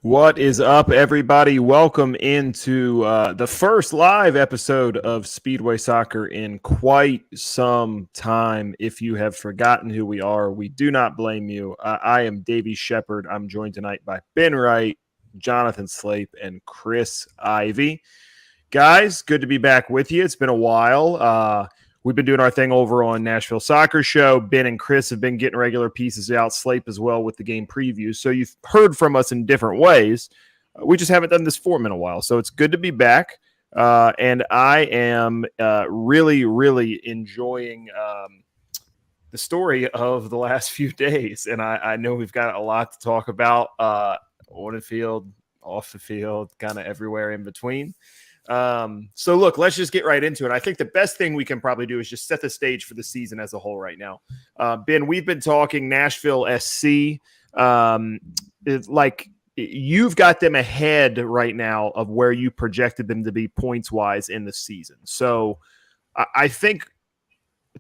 What is up, everybody? Welcome into the first live episode of Speedway Soccer in quite some time. If you have forgotten who we are, we do not blame you. I am Davey Shepard. I'm joined tonight by Ben Wright, Jonathan Slape, and Chris Ivy. Guys, good to be back with you. It's been a while. We've been doing our thing over on Nashville Soccer Show. Ben and Chris have been getting regular pieces out, Slape as well with the game previews. So you've heard from us in different ways. We just haven't done this form in a while. So it's good to be back. And I am really enjoying the story of the last few days. And I know we've got a lot to talk about on the field, off the field, kind of everywhere in between. So look, let's just get right into it. I think the best thing we can probably do is just set the stage for the season as a whole right now. Ben, we've been talking Nashville SC. Like you've got them ahead right now of where you projected them to be points wise in the season. So I think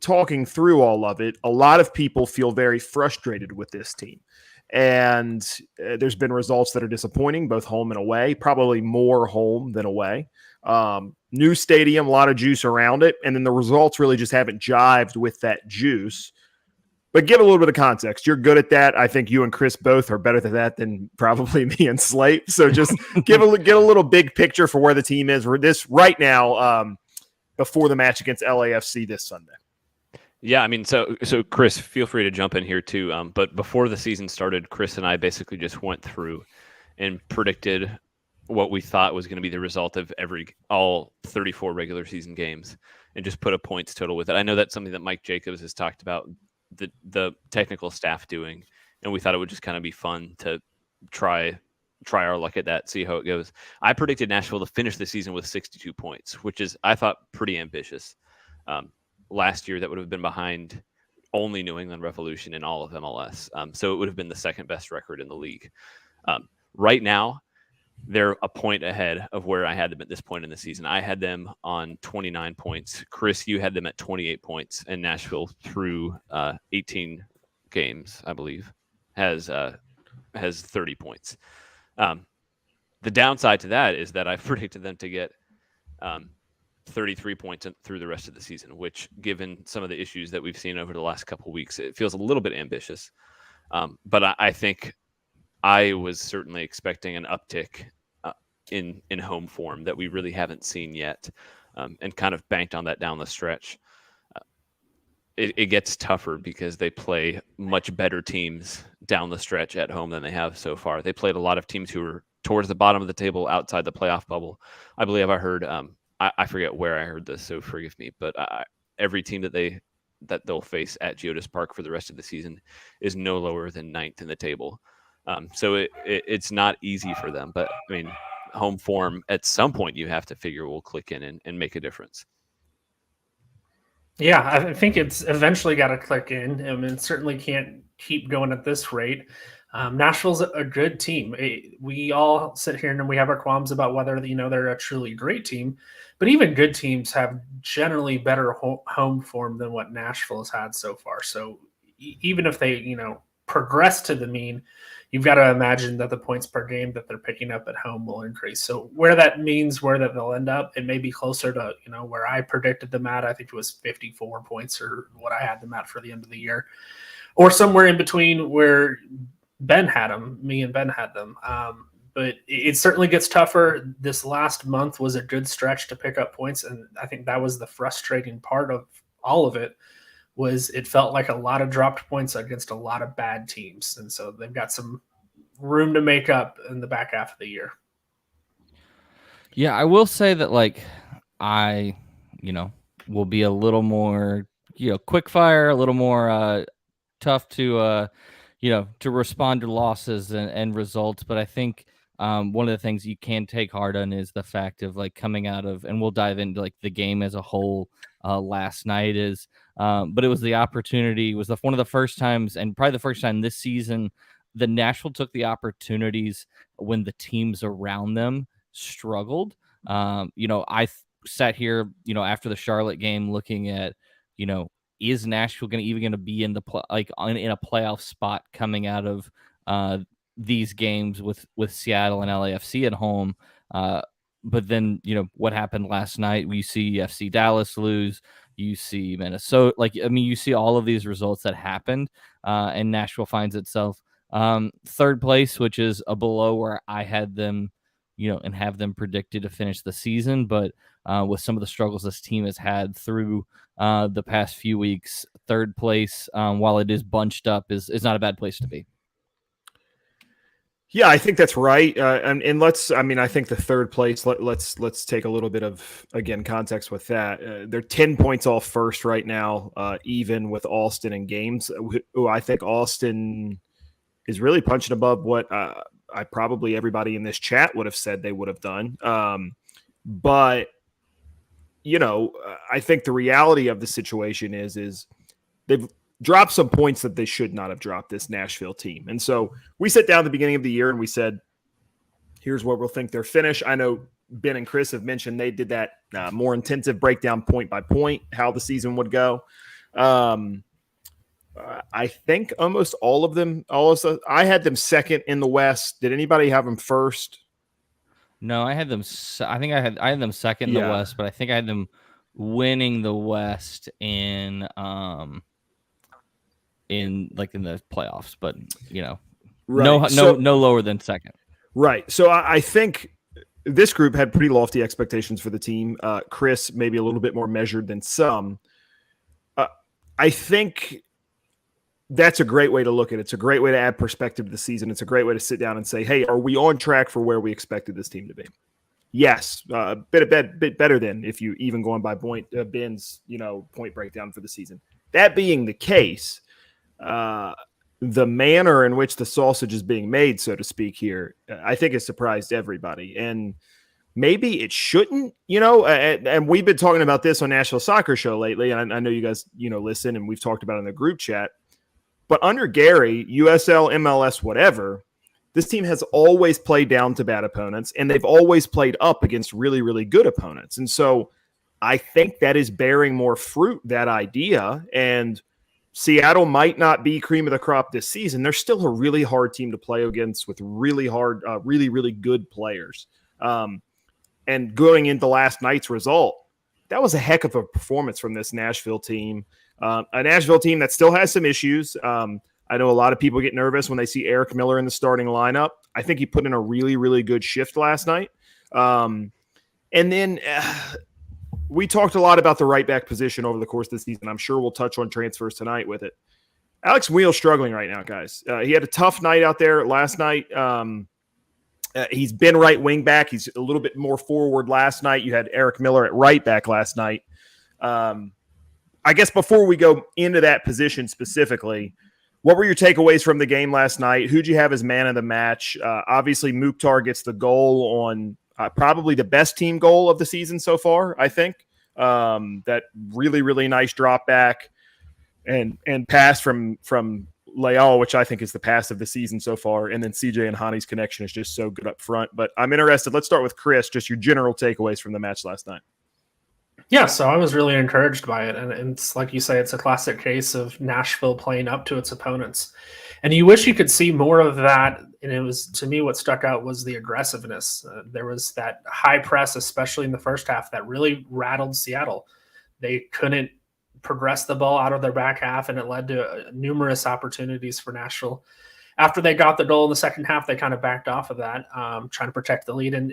talking through all of it, a lot of people feel very frustrated with this team. And there's been results that are disappointing, both home and away, probably more home than away. New stadium, a lot of juice around it. And then the results really just haven't jived with that juice. But give a little bit of context. You're good at that. I think you and Chris both are better at that than probably me and Slape. So just get a little big picture for where the team is right now before the match against LAFC this Sunday. Yeah, I mean, so Chris, feel free to jump in here too. But before the season started, Chris and I basically just went through and predicted what we thought was going to be the result of all 34 regular season games, and just put a points total with it. I know that's something that Mike Jacobs has talked about the technical staff doing, and we thought it would just kind of be fun to try our luck at that, see how it goes. I predicted Nashville to finish the season with 62 points, which is, I thought, pretty ambitious. Last year, that would have been behind only New England Revolution in all of MLS. So it would have been the second best record in the league. Right now, they're a point ahead of where I had them at this point in the season. I had them on 29 points. Chris, you had them at 28 points, and Nashville, through 18 games, I believe, has 30 points. The downside to that is that I've predicted them to get 33 points through the rest of the season, which, given some of the issues that we've seen over the last couple of weeks, it feels a little bit ambitious. But I think I was certainly expecting an uptick in home form that we really haven't seen yet, and kind of banked on that down the stretch. It gets tougher because they play much better teams down the stretch at home than they have so far. They played a lot of teams who were towards the bottom of the table, outside the playoff bubble. I believe I heard I forget where I heard this, so forgive me, but every team that they'll face at Geodis Park for the rest of the season is no lower than 9th in the table. So it's not easy for them. But, I mean, home form, at some point you have to figure will click in and make a difference. Yeah, I think it's eventually got to click in. I mean, it certainly can't keep going at this rate. Nashville's a good team. We all sit here and we have our qualms about whether they're a truly great team, but even good teams have generally better home form than what Nashville has had so far. So even if they progress to the mean, you've got to imagine that the points per game that they're picking up at home will increase. So where that they'll end up, it may be closer to where I predicted them at. I think it was 54 points, or what I had them at for the end of the year, or somewhere in between where me and Ben had them. But it certainly gets tougher. This last month was a good stretch to pick up points, and I think that was the frustrating part of all of it. Was it felt like a lot of dropped points against a lot of bad teams, and so they've got some room to make up in the back half of the year. Yeah, I will say that I will be a little more quick fire, a little more tough to to respond to losses and results. But I think one of the things you can take heart on is the fact of coming out of, and we'll dive into the game as a whole last night is, but it was the opportunity, was one of the first times, and probably the first time this season, the Nashville took the opportunities when the teams around them struggled. I sat here, after the Charlotte game looking at, is Nashville going to be in the in a playoff spot coming out of these games with Seattle and LAFC at home. But then, what happened last night? We see FC Dallas lose. You see Minnesota. You see all of these results that happened, and Nashville finds itself third place, which is a below where I had them, and have them predicted to finish the season. But with some of the struggles this team has had through the past few weeks, third place, while it is bunched up, is not a bad place to be. Yeah, I think that's right. And I think the third place, let's take a little bit of, again, context with that. They're 10 points off first right now, even with Austin and games. I think Austin is really punching above what I probably everybody in this chat would have said they would have done. But, I think the reality of the situation is they've dropped some points that they should not have dropped, this Nashville team. And so we sat down at the beginning of the year and we said, here's where we'll think they're finished. I know Ben and Chris have mentioned they did that more intensive breakdown point by point, how the season would go. I think almost all of them, I had them second in the West. Did anybody have them first? No, I had them. I think I had them second in the West, but I think I had them winning the West in the playoffs, but right. No lower than second. Right. So I think this group had pretty lofty expectations for the team. Chris, maybe a little bit more measured than some. I think that's a great way to look at it. It's a great way to add perspective to the season. It's a great way to sit down and say, hey, are we on track for where we expected this team to be? Yes. Bit better than if you even going by Ben's, point breakdown for the season. That being the case, the manner in which the sausage is being made, so to speak, here, I think has surprised everybody. And maybe it shouldn't, and we've been talking about this on Nashville Soccer Show lately. And I know you guys, listen, and we've talked about it in the group chat. But under Gary, USL, MLS, whatever, this team has always played down to bad opponents, and they've always played up against really, really good opponents. And so I think that is bearing more fruit, that idea. And Seattle might not be cream of the crop this season. They're still a really hard team to play against with really hard, really, really good players. And going into last night's result, that was a heck of a performance from this Nashville team. A Nashville team that still has some issues. I know a lot of people get nervous when they see Eric Miller in the starting lineup. I think he put in a really, really good shift last night. And then we talked a lot about the right back position over the course of the season. I'm sure we'll touch on transfers tonight with it. Alex Wheel's struggling right now, guys. He had a tough night out there last night. He's been right wing back. He's a little bit more forward last night. You had Eric Miller at right back last night. I guess before we go into that position specifically, what were your takeaways from the game last night? Who'd you have as man of the match? Obviously, Mukhtar gets the goal on probably the best team goal of the season so far, I think. That really, really nice drop back and pass from Leal, which I think is the pass of the season so far. And then CJ and Hani's connection is just so good up front. But I'm interested. Let's start with Chris, just your general takeaways from the match last night. Yeah, so I was really encouraged by it. And it's like you say, it's a classic case of Nashville playing up to its opponents. And you wish you could see more of that. And it was, to me, what stuck out was the aggressiveness. There was that high press, especially in the first half, that really rattled Seattle. They couldn't progress the ball out of their back half, and it led to numerous opportunities for Nashville. After they got the goal in the second half, they kind of backed off of that, trying to protect the lead. And,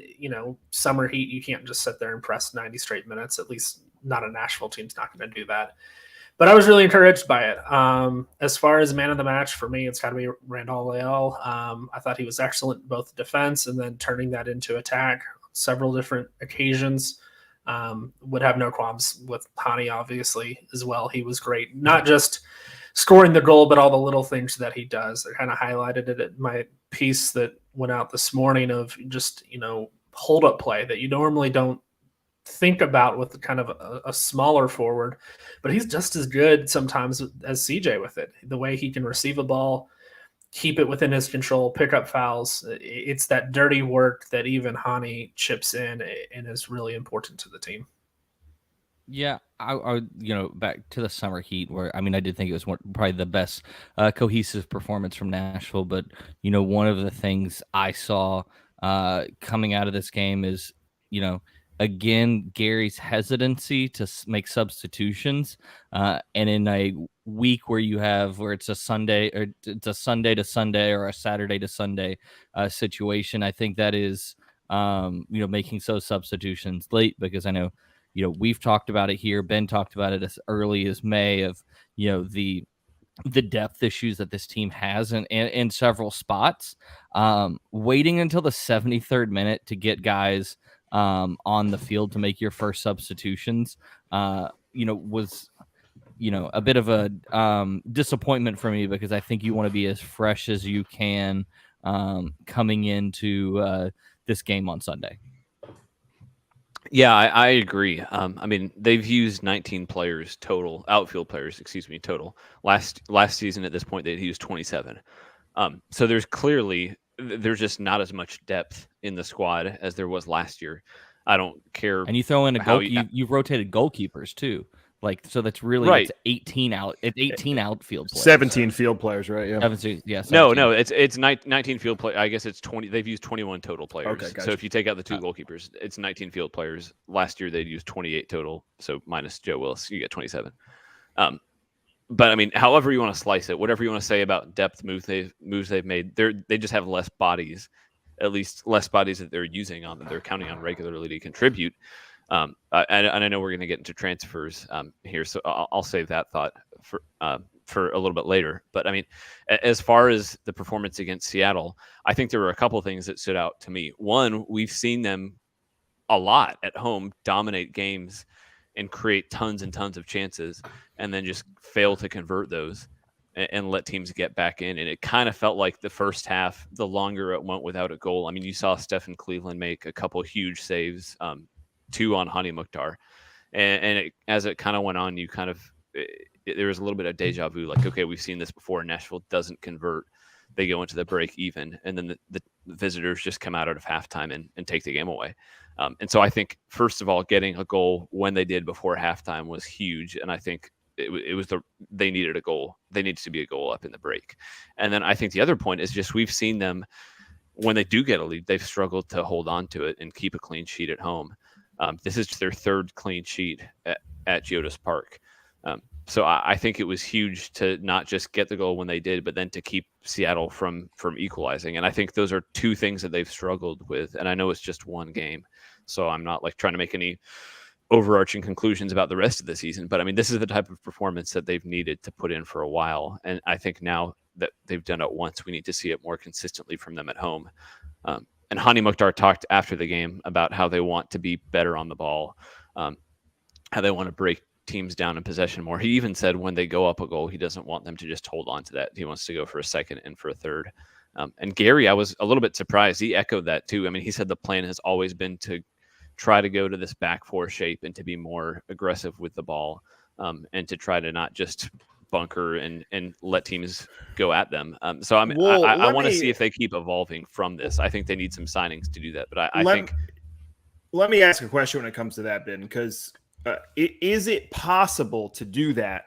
summer heat, you can't just sit there and press 90 straight minutes. At least not a Nashville team's not going to do that. But I was really encouraged by it. As far as man of the match, for me, it's got to be Randall Leal. I thought he was excellent in both defense and then turning that into attack several different occasions. Would have no qualms with Hani, obviously, as well. He was great. Not just scoring the goal, but all the little things that he does. I kind of highlighted it in my piece that went out this morning of just, hold-up play that you normally don't think about with kind of a smaller forward, but he's just as good sometimes as CJ with it. The way he can receive a ball, keep it within his control, pick up fouls. It's that dirty work that even Hani chips in and is really important to the team. Yeah, I back to the summer heat where I did think it was probably the best cohesive performance from Nashville. But one of the things I saw coming out of this game is again Gary's hesitancy to make substitutions, and in a week where it's a Sunday or it's a Sunday to Sunday or a Saturday to Sunday situation, I think that is making those substitutions late, because I know. We've talked about it here. Ben talked about it as early as May of, the depth issues that this team has in several spots. Waiting until the 73rd minute to get guys on the field to make your first substitutions, was a bit of a disappointment for me, because I think you want to be as fresh as you can coming into this game on Sunday. Yeah, I agree. They've used 19 players total, outfield players, total. Last season at this point, they'd used 27. So there's just not as much depth in the squad as there was last year. I don't care. And you throw in you've rotated goalkeepers too. So that's really right. It's 18 outfield players. 17 field players, right? Yeah. 17. No, it's 19 field players. I guess it's 20. They've used 21 total players. Okay, gotcha. So if you take out the two goalkeepers, it's 19 field players. Last year they'd used 28 total. So minus Joe Willis, you get 27. But however you want to slice it, whatever you want to say about depth moves they've made, they just have less bodies, at least less bodies that they're using on that they're counting on regularly to contribute. And I know we're going to get into transfers here, so I'll save that thought for a little bit later. But as far as the performance against Seattle, I think there were a couple of things that stood out to me. One, we've seen them a lot at home dominate games and create tons and tons of chances, and then just fail to convert those and let teams get back in. And it kind of felt like the first half, the longer it went without a goal. You saw Stephen Cleveland make a couple huge saves. 2 on Hani Mukhtar, and as it kind of went on, there was a little bit of deja vu. Like, okay, we've seen this before. Nashville doesn't convert; they go into the break even, and then the visitors just come out of halftime and take the game away. And so I think, first of all, getting a goal when they did before halftime was huge, and I think they needed a goal. They needed to be a goal up in the break, and then I think the other point is just we've seen them when they do get a lead, they've struggled to hold on to it and keep a clean sheet at home. This is their third clean sheet at Geodis Park. So I think it was huge to not just get the goal when they did, but then to keep Seattle from equalizing. And I think those are two things that they've struggled with. And I know it's just one game, so I'm not trying to make any overarching conclusions about the rest of the season. But this is the type of performance that they've needed to put in for a while. And I think now that they've done it once, we need to see it more consistently from them at home. And Hani Mukhtar talked after the game about how they want to be better on the ball, how they want to break teams down in possession more. He even said when they go up a goal, he doesn't want them to just hold on to that. He wants to go for a second and for a third. And Gary, I was a little bit surprised. He echoed that too. He said the plan has always been to try to go to this back four shape and to be more aggressive with the ball, and to try to not just bunker and let teams go at them. So I want to see if they keep evolving from this. I think they need some signings to do that. But I think. Let me ask a question when it comes to that, Ben, because is it possible to do that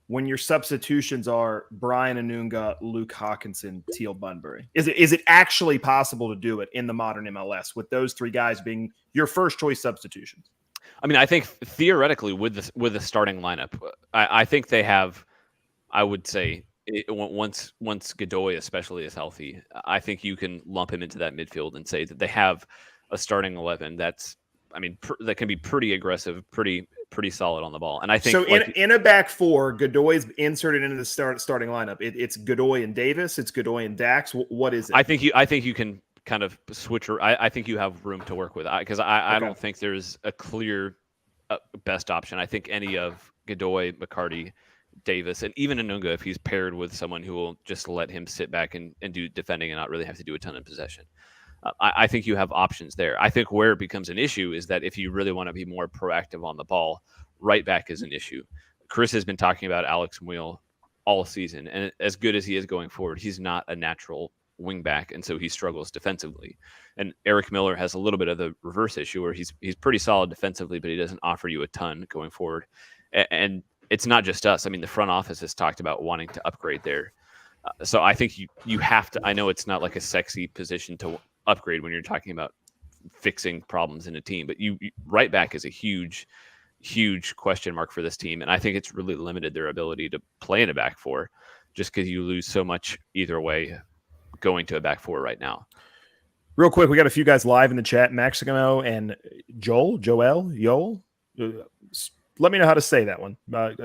when your substitutions are Brian Anunga, Luke Hawkinson, Teal Bunbury? Is it actually possible to do it in the modern MLS with those three guys being your first choice substitutions? I think theoretically with the starting lineup, I think they have. I would say once Godoy especially is healthy, I think you can lump him into that midfield and say that they have a starting 11 that's, that can be pretty aggressive, pretty solid on the ball. And I think so. In a back four, Godoy's inserted into the starting lineup. It's Godoy and Davis. It's Godoy and Dax. What is it? I think you can kind of switch. I think you have room to work with, because I don't think there's a clear best option. I think any of Godoy, McCarty, Davis, and even Anunga, if he's paired with someone who will just let him sit back and do defending and not really have to do a ton of possession. I think you have options there. I think where it becomes an issue is that if you really want to be more proactive on the ball, right back is an issue. Chris has been talking about Alex Muil all season, and as good as he is going forward, he's not a natural wing back, and so he struggles defensively. And Eric Miller has a little bit of the reverse issue where he's pretty solid defensively, but he doesn't offer you a ton going forward. And it's not just us. I mean, the front office has talked about wanting to upgrade there. So I think you have to. I know it's not like a sexy position to upgrade when you're talking about fixing problems in a team, but you right back is a huge question mark for this team, and I think it's really limited their ability to play in a back four, just because you lose so much either way going to a back four right now. Real quick, we got a few guys live in the chat. Maximo and Joel. Let me know how to say that one.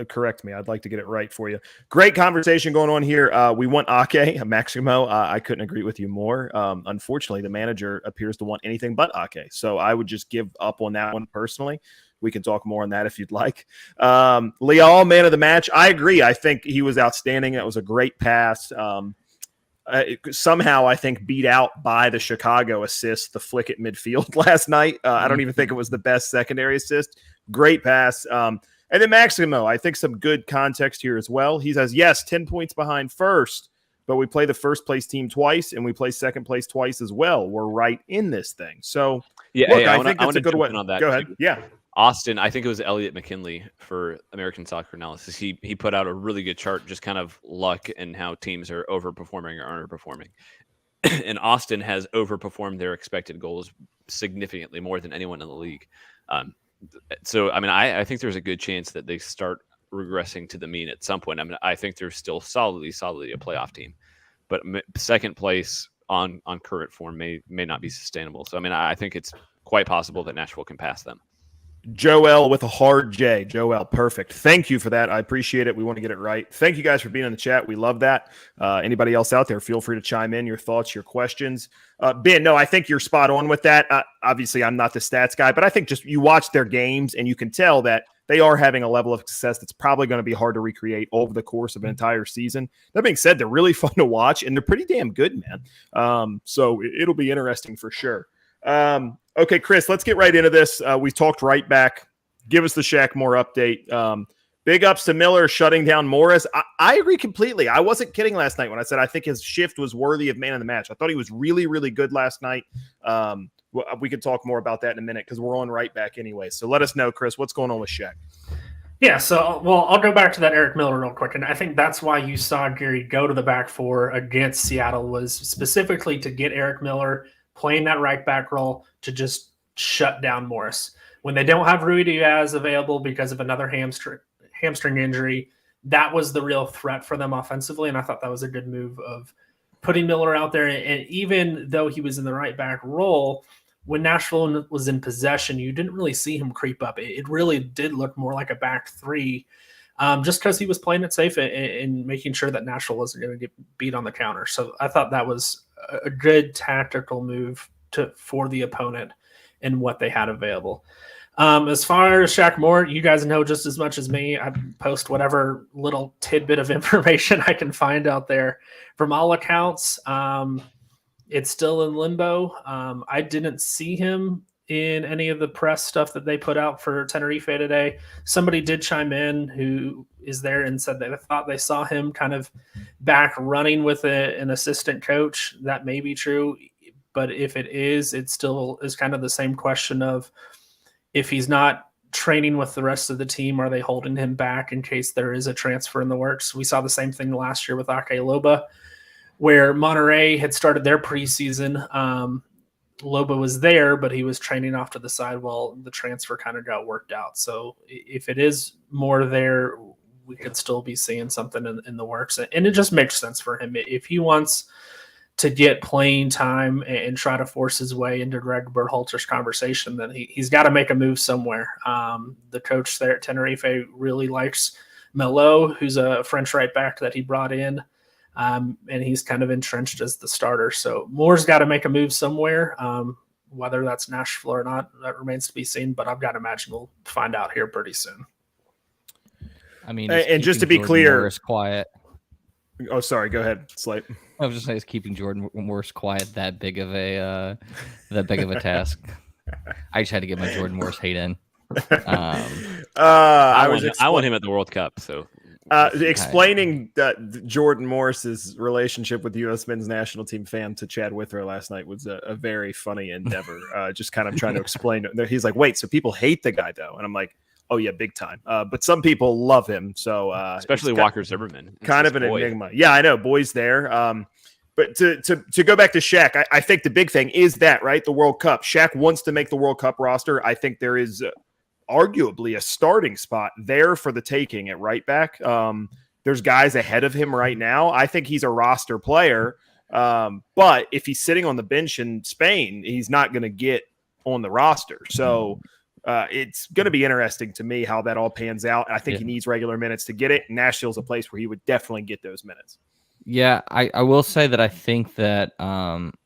Correct me. I'd like to get it right for you. Great conversation going on here. We want Ake, Maximo. I couldn't agree with you more. Unfortunately, the manager appears to want anything but Ake. So I would just give up on that one personally. We can talk more on that if you'd like. Leal, man of the match. I agree. I think he was outstanding. That was a great pass. Somehow, I think, beat out by the Chicago assist, the flick at midfield last night. I don't even think it was the best secondary assist. Great pass. And then Maximo, I think some good context here as well. He says, yes, 10 points behind first, but we play the first place team twice and we play second place twice as well. We're right in this thing. So, yeah, look, I think that's a good way. On that Go ahead. Too. Yeah. Austin, I think it was Elliot McKinley for American Soccer Analysis. He put out a really good chart, just kind of luck and how teams are overperforming or underperforming. And Austin has overperformed their expected goals significantly more than anyone in the league. So, I mean, I think there's a good chance that they start regressing to the mean at some point. I mean, I think they're still solidly a playoff team, but second place on current form may not be sustainable. So, I mean, I think it's quite possible that Nashville can pass them. Joel with a hard J. Joel, perfect. Thank you for that. I appreciate it. We want to get it right. Thank you guys for being in the chat. We love that. Anybody else out there, feel free to chime in your thoughts, your questions. Ben, no, I think you're spot on with that. Obviously, I'm not the stats guy, but I think just you watch their games and you can tell that they are having a level of success that's probably going to be hard to recreate over the course of an entire season. That being said, they're really fun to watch and they're pretty damn good, man. So it'll be interesting for sure. Okay, Chris, let's get right into this. We talked right back. Give us the Shaq Moore update. Big ups to Miller shutting down Morris. I agree completely. I wasn't kidding last night when I said I think his shift was worthy of man of the match. I thought he was really, really good last night. We could talk more about that in a minute because we're on right back anyway. So let us know, Chris, what's going on with Shaq? Yeah, so, I'll go back to that Eric Miller real quick. And I think that's why you saw Gary go to the back four against Seattle was specifically to get Eric Miller playing that right back role to just shut down Morris. When they don't have Rui Diaz available because of another hamstring injury, that was the real threat for them offensively. And I thought that was a good move of putting Miller out there. And even though he was in the right back role, when Nashville was in possession, you didn't really see him creep up. It really did look more like a back three, just because he was playing it safe and making sure that Nashville wasn't going to get beat on the counter. So I thought that was a good tactical move for the opponent and what they had available. As far as Shaq Moore, you guys know just as much as me. I post whatever little tidbit of information I can find out there. From all accounts, it's still in limbo. I didn't see him in any of the press stuff that they put out for Tenerife today. Somebody did chime in who is there and said they thought they saw him kind of back running with an assistant coach. That may be true, but if it is, it still is kind of the same question of if he's not training with the rest of the team, are they holding him back in case there is a transfer in the works? We saw the same thing last year with Ake Loba, where Monterrey had started their preseason. Loba was there, but he was training off to the side while the transfer kind of got worked out. So if it is more there, we could still be seeing something in the works. And it just makes sense for him. If he wants to get playing time and try to force his way into Greg Berhalter's conversation, then he's got to make a move somewhere. The coach there at Tenerife really likes Melo, who's a French right back that he brought in. And he's kind of entrenched as the starter. So Moore's got to make a move somewhere. Whether that's Nashville or not, that remains to be seen. But I've got to imagine we'll find out here pretty soon. I mean, and just to be clear, Morris quiet. Oh, sorry. Go ahead, Slape. I was just saying, it's keeping Jordan Morris quiet that big of a task. I just had to get my Jordan Morris hate in. I want him at the World Cup. So Explaining Jordan Morris's relationship with the U.S. men's national team fan to Chad Withrow last night was a very funny endeavor. Just kind of trying to explain. He's like, wait, so people hate the guy though? And I'm like, oh yeah, big time. But some people love him. So especially Walker Zimmerman, kind of an enigma. Yeah, I know. Boys there. But to go back to Shaq, I think the big thing is that, right, the World Cup. Shaq wants to make the World Cup roster. I think there is arguably a starting spot there for the taking at right back. There's guys ahead of him right now. I think he's a roster player. But if he's sitting on the bench in Spain, he's not going to get on the roster. So it's going to be interesting to me how that all pans out. I think he needs regular minutes to get it. Nashville's a place where he would definitely get those minutes. Yeah, I will say that I think that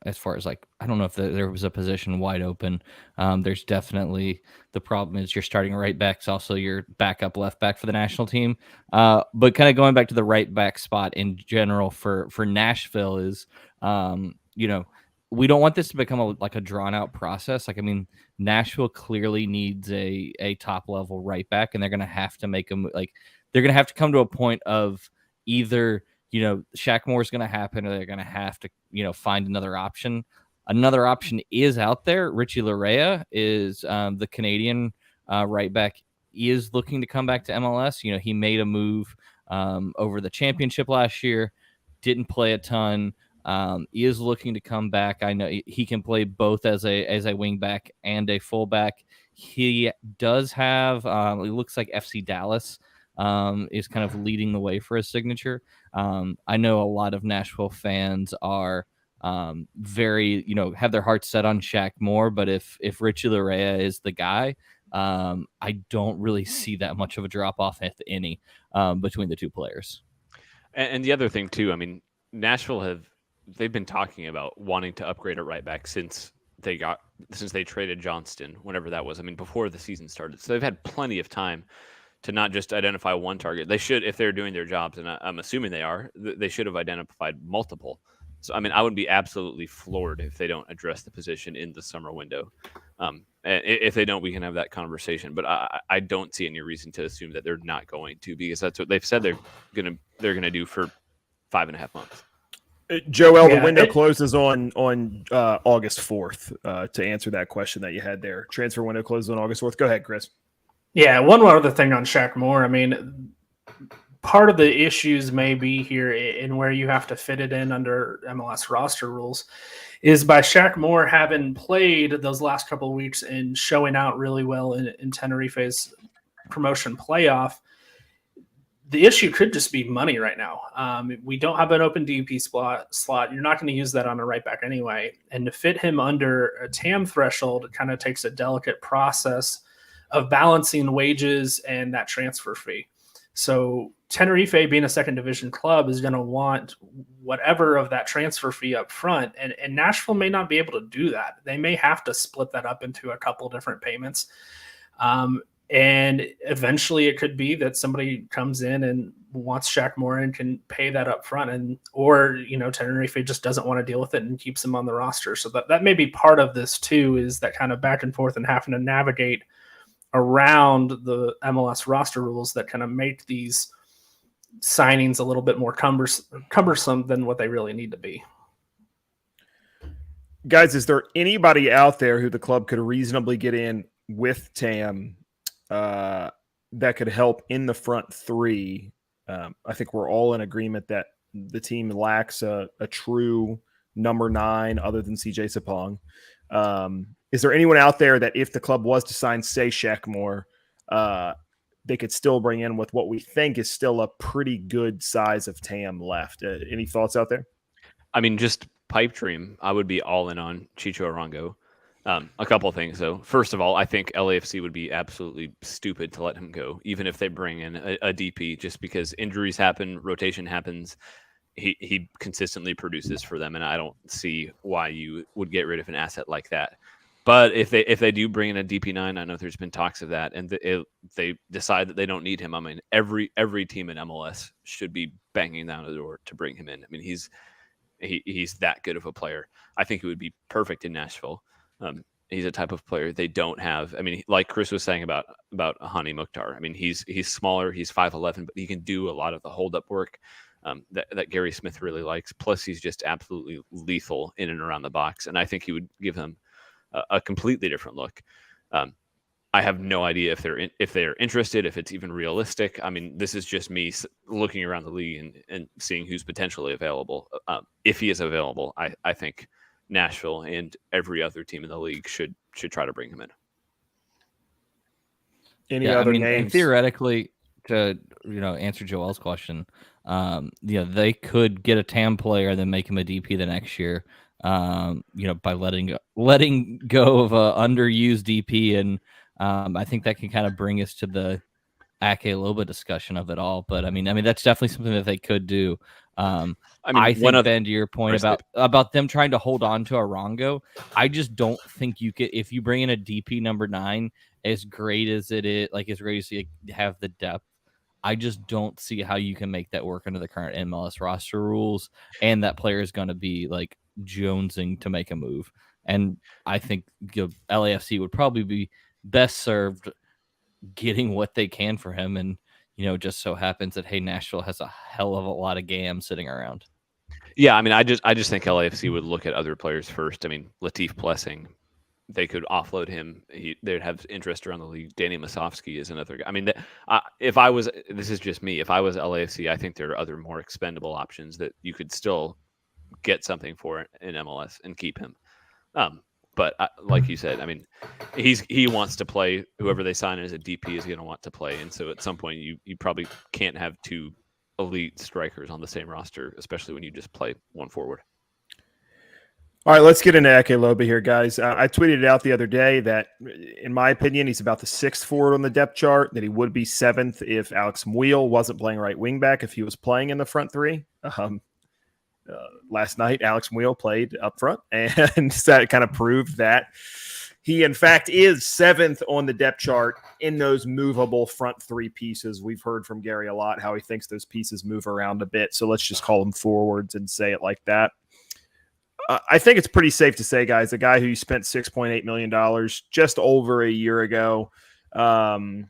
as far as like, I don't know if there was a position wide open. There's definitely, the problem is you're starting right back's also your backup left back for the national team. But kind of going back to the right back spot in general for Nashville is, we don't want this to become a drawn out process. Like, I mean, Nashville clearly needs a top level right back, and they're going to have to make them they're going to have to come to a point of either, Shaq Moore is going to happen, or they're going to have to, find another option. Another option is out there. Richie Larea is the Canadian right back. He is looking to come back to MLS. He made a move over the championship last year, didn't play a ton. He is looking to come back. I know he can play both as a wing back and a fullback. He does have, it looks like FC Dallas is kind of leading the way for his signature. I know a lot of Nashville fans are very, have their hearts set on Shaq Moore, but if Richie Larea is the guy, I don't really see that much of a drop off, if any, between the two players. And the other thing too, I mean, Nashville they've been talking about wanting to upgrade at right back since they traded Johnston, whenever that was. I mean, before the season started. So they've had plenty of time to not just identify one target. They should, if they're doing their jobs, and I'm assuming they are, they should have identified multiple. So, I mean, I would be absolutely floored if they don't address the position in the summer window. And if they don't, we can have that conversation. But I don't see any reason to assume that they're not going to, because that's what they've said they're gonna do for 5.5 months. Joel, the window closes on August 4th. To answer that question that you had there, transfer window closes on August 4th. Go ahead, Chris. Yeah, one more other thing on Shaq Moore. I mean, part of the issues may be here in where you have to fit it in under MLS roster rules is by Shaq Moore having played those last couple of weeks and showing out really well in Tenerife's promotion playoff. The issue could just be money right now. We don't have an open DP slot. You're not going to use that on a right back anyway. And to fit him under a TAM threshold, it kind of takes a delicate process of balancing wages and that transfer fee. So Tenerife, being a second division club, is going to want whatever of that transfer fee up front. And Nashville may not be able to do that. They may have to split that up into a couple different payments. And eventually it could be that somebody comes in and wants Shaq Moore and can pay that up front, or Tenerife just doesn't want to deal with it and keeps him on the roster. So that may be part of this too, is that kind of back and forth and having to navigate around the MLS roster rules that kind of make these signings a little bit more cumbersome than what they really need to be. Guys, is there anybody out there who the club could reasonably get in with TAM that could help in the front three? I think we're all in agreement that the team lacks a true number 9 other than CJ Sapong. Is there anyone out there that if the club was to sign, say, Shaq Moore, they could still bring in with what we think is still a pretty good size of TAM left? Any thoughts out there? I mean, just pipe dream, I would be all in on Chicho Arango. A couple of things, though. First of all, I think LAFC would be absolutely stupid to let him go, even if they bring in a DP, just because injuries happen, rotation happens. He consistently produces for them, and I don't see why you would get rid of an asset like that. But if they do bring in a DP9, I know there's been talks of that, and they decide that they don't need him. I mean, every team in MLS should be banging down the door to bring him in. I mean, he's that good of a player. I think he would be perfect in Nashville. he's a type of player they don't have. I mean, like Chris was saying about Hani Mukhtar. I mean, he's smaller, he's 5'11", but he can do a lot of the hold up work that Gary Smith really likes. Plus, he's just absolutely lethal in and around the box, and I think he would give them a completely different look. I have no idea if they're interested, if it's even realistic. I mean, this is just me looking around the league and seeing who's potentially available. If he is available, I think Nashville and every other team in the league should try to bring him in. Any other names? And theoretically, to answer Joel's question, they could get a TAM player and then make him a DP the next year. By letting go of a underused DP, and I think that can kind of bring us to the Ake Loba discussion of it all. But I mean, that's definitely something that they could do. I think, Ben, to your point about them trying to hold on to Arango, I just don't think you could, if you bring in a DP number 9, as great as it is, like as great as you have the depth, I just don't see how you can make that work under the current MLS roster rules, and that player is going to be like jonesing to make a move. And I think LAFC would probably be best served getting what they can for him. And, just so happens that, hey, Nashville has a hell of a lot of GAM sitting around. Yeah, I mean, I just think LAFC would look at other players first. I mean, Latif Blessing, they could offload him. They'd have interest around the league. Danny Masovsky is another guy. I mean, this is just me. If I was LAFC, I think there are other more expendable options that you could still get something for in MLS and keep him. But like you said, I mean, he wants to play. Whoever they sign as a DP is going to want to play. And so at some point, you probably can't have two elite strikers on the same roster, especially when you just play one forward. All right, let's get into Ake Loba here, guys. I tweeted out the other day that, in my opinion, he's about the 6th forward on the depth chart, that he would be 7th if Alex Muil wasn't playing right wing back, if he was playing in the front three. Last night, Alex Muil played up front, and that kind of proved that he, in fact, is 7th on the depth chart in those movable front three pieces. We've heard from Gary a lot how he thinks those pieces move around a bit, so let's just call them forwards and say it like that. I think it's pretty safe to say, guys, a guy who spent $6.8 million just over a year ago, the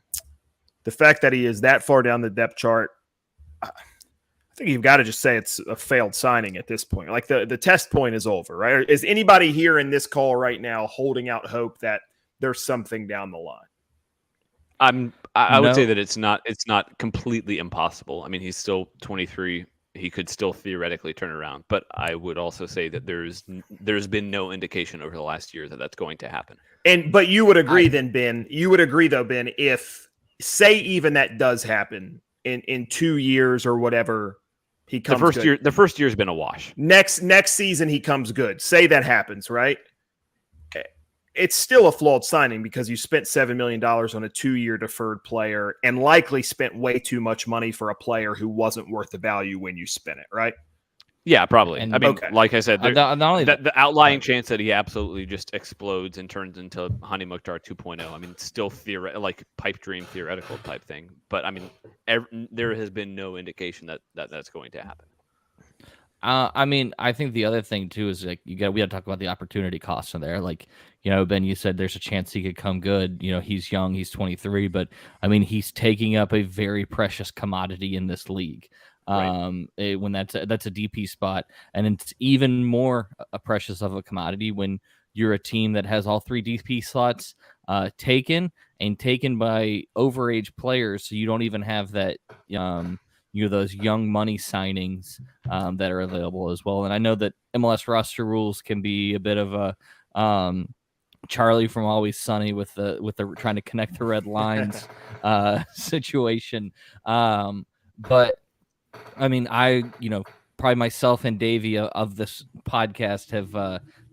fact that he is that far down the depth chart, I think you've got to just say it's a failed signing at this point. Like the test point is over, right? Is anybody here in this call right now holding out hope that there's something down the line? I would say that it's not completely impossible. I mean, he's still 23. He could still theoretically turn around, but I would also say that there's been no indication over the last year that that's going to happen. But you would agree then, Ben? You would agree though, Ben, if say even that does happen in 2 years or whatever, he comes good. The first year's been a wash. Next season he comes good. Say that happens, right? It's still a flawed signing because you spent $7 million on a 2-year deferred player and likely spent way too much money for a player who wasn't worth the value when you spent it, right? Yeah, probably. And, I mean, like I said, not only the outlying chance that he absolutely just explodes and turns into Hani Mukhtar 2.0. I mean, still like pipe dream theoretical type thing. But I mean, there has been no indication that that's going to happen. I mean, I think the other thing too is like we got to talk about the opportunity costs in there. Like, Ben, you said there's a chance he could come good. He's young, he's 23, but I mean, he's taking up a very precious commodity in this league. Right. When that's a DP spot, and it's even more precious of a commodity when you're a team that has all 3 DP slots taken by overage players, so you don't even have that. Those young money signings that are available as well. And I know that MLS roster rules can be a bit of a Charlie from Always Sunny with the trying to connect the red lines situation. But I mean, probably myself and Davey of this podcast have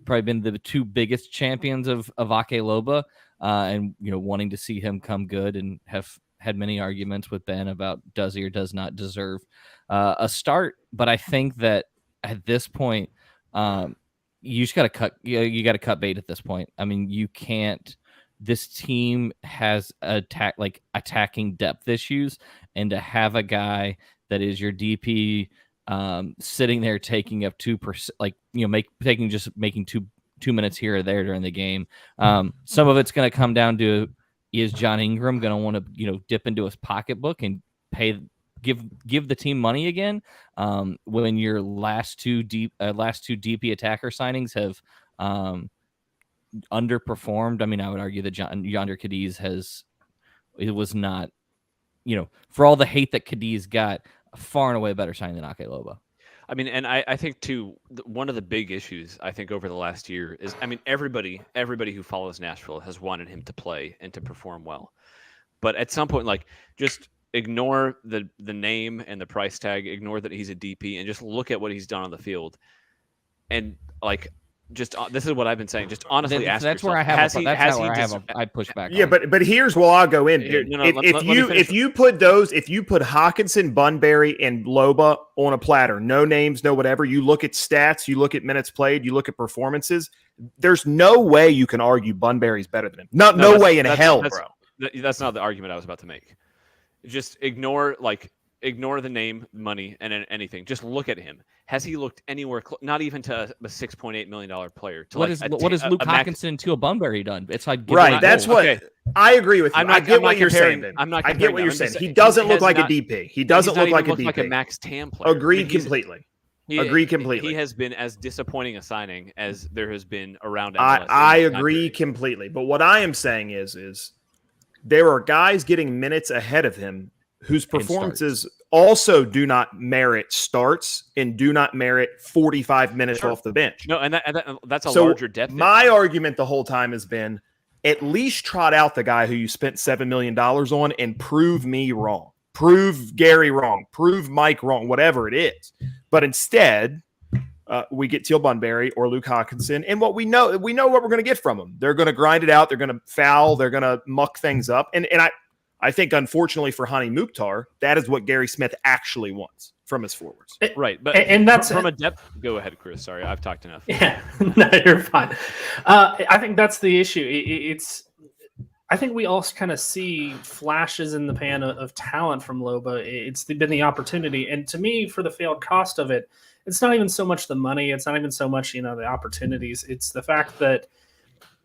probably been the 2 biggest champions of Ake Loba, and wanting to see him come good, and have had many arguments with Ben about does he or does not deserve a start. But I think that at this point, you just got to cut. You got to cut bait at this point. I mean, you can't. This team has attacking depth issues, and to have a guy that is your DP sitting there taking up 2%, making 2 minutes here or there during the game. Some of it's going to come down to, is John Ingram going to want to, dip into his pocketbook and give the team money again? When your last two DP attacker signings have underperformed. I mean, I would argue that Yonder Cadiz was not, for all the hate that Cadiz got, far and away a better signing than Ake Loba. I mean, and I think too, one of the big issues I think over the last year is, I mean, everybody who follows Nashville has wanted him to play and to perform well, but at some point, like, just ignore the name and the price tag, ignore that he's a DP, and just look at what he's done on the field, and like. Just this is what I've been saying. Just honestly ask yourself. Where I have I push back. Yeah, but here's where I'll go in. If you put Hawkinson, Bunbury, and Loba on a platter, no names, no whatever, you look at stats, you look at minutes played, you look at performances. There's no way you can argue Bunbury's better than him. No way in hell, bro. That's not the argument I was about to make. Just ignore the name, money, and anything. Just look at him. Has he looked anywhere not even to a $6.8 million player? What is Luke Hawkinson to a Bunbury done? It's like right. That's what I agree with you. I get what you're saying. I get what you're saying. He doesn't look like a DP. He doesn't look like a DP. Like a Max Tam player. Agreed completely. Agreed completely. He has been as disappointing a signing as there has been around. I agree completely. But what I am saying is there are guys getting minutes ahead of him whose performances also do not merit starts and do not merit 45 minutes off the bench. No, and that's a larger depth. My argument the whole time has been, at least trot out the guy who you spent $7 million on and prove me wrong. Prove Gary wrong. Prove Mike wrong, whatever it is. But instead, we get Teal Bunbury or Luke Hawkinson, and we know what we're going to get from them. They're going to grind it out. They're going to foul. They're going to muck things up. And I think, unfortunately for Hani Mukhtar, that is what Gary Smith actually wants from his forwards. Right. But that's from a depth. Go ahead, Chris. Sorry, I've talked enough. Yeah, no, you're fine. I think that's the issue. I think we all kind of see flashes in the pan of talent from Loba. It's been the opportunity. And to me, for the failed cost of it, it's not even so much the money. It's not even so much, the opportunities. It's the fact that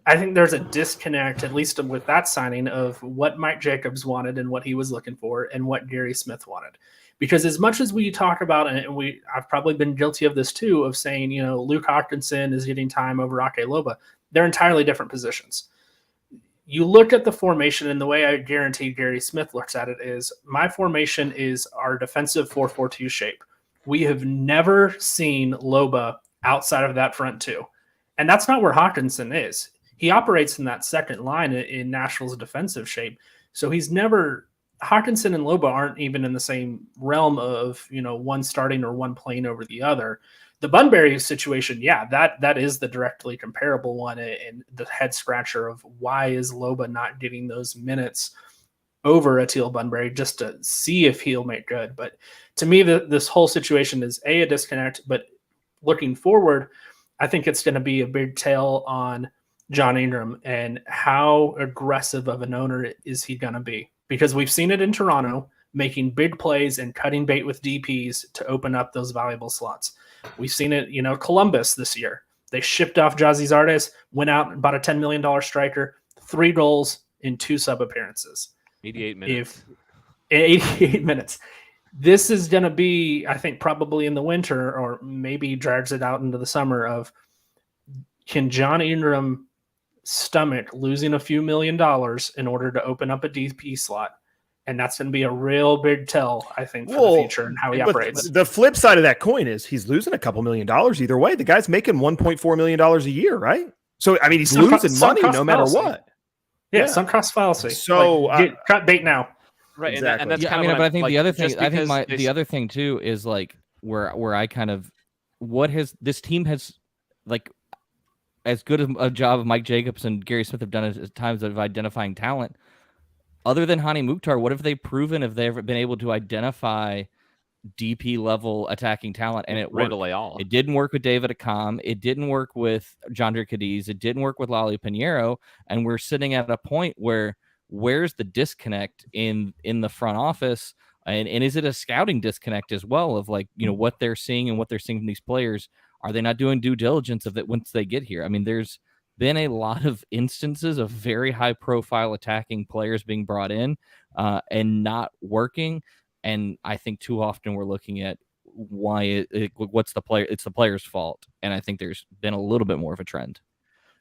I think there's a disconnect, at least with that signing, of what Mike Jacobs wanted and what he was looking for and what Gary Smith wanted. Because as much as we talk about, and I've probably been guilty of this too, of saying, Luke Hawkinson is getting time over Ake Loba, they're entirely different positions. You look at the formation, and the way I guarantee Gary Smith looks at it is, my formation is our defensive 4-4-2 shape. We have never seen Loba outside of that front two. And that's not where Hawkinson is. He operates in that second line in Nashville's defensive shape. So Hawkinson and Loba aren't even in the same realm of, one starting or one playing over the other. The Bunbury situation, yeah, that is the directly comparable one, and the head scratcher of why is Loba not getting those minutes over Teal Bunbury just to see if he'll make good. But to me, this whole situation is a disconnect, but looking forward, I think it's going to be a big tell on John Ingram and how aggressive of an owner is he going to be, because we've seen it in Toronto, making big plays and cutting bait with DPs to open up those valuable slots. We've seen it, Columbus this year. They shipped off Jazzy Zardes, went out and bought a $10 million striker, 3 goals in 2 sub appearances. 88 minutes. 88 minutes. This is going to be, I think, probably in the winter, or maybe drags it out into the summer, of can John Ingram stomach losing a few $1 million in order to open up a DP slot? And that's going to be a real big tell, I think, for the future and how he operates. The flip side of that coin is he's losing a couple $1 million either way. The guy's making $1.4 million a year, right? So, I mean, he's losing money no matter what. Yeah, some cross fallacy. So, cut bait now. Right, exactly. and that's but I think the other thing, the other thing too is like where I kind of, this team has, like, as good a job of Mike Jacobs and Gary Smith have done at times of identifying talent. Other than Hani Mukhtar, what have they proven if they've ever been able to identify DP level attacking talent? And it worked. It didn't work with David Akam. It didn't work with Jonder Cadiz. It didn't work with Lali Pinheiro. And we're sitting at a point where, where's the disconnect in the front office? And is it a scouting disconnect as well of, like, what they're seeing and what they're seeing from these players Are they not doing due diligence of that once they get here? I mean, there's been a lot of instances of very high profile attacking players being brought in and not working. And I think too often we're looking at why what's the player? It's the player's fault. And I think there's been a little bit more of a trend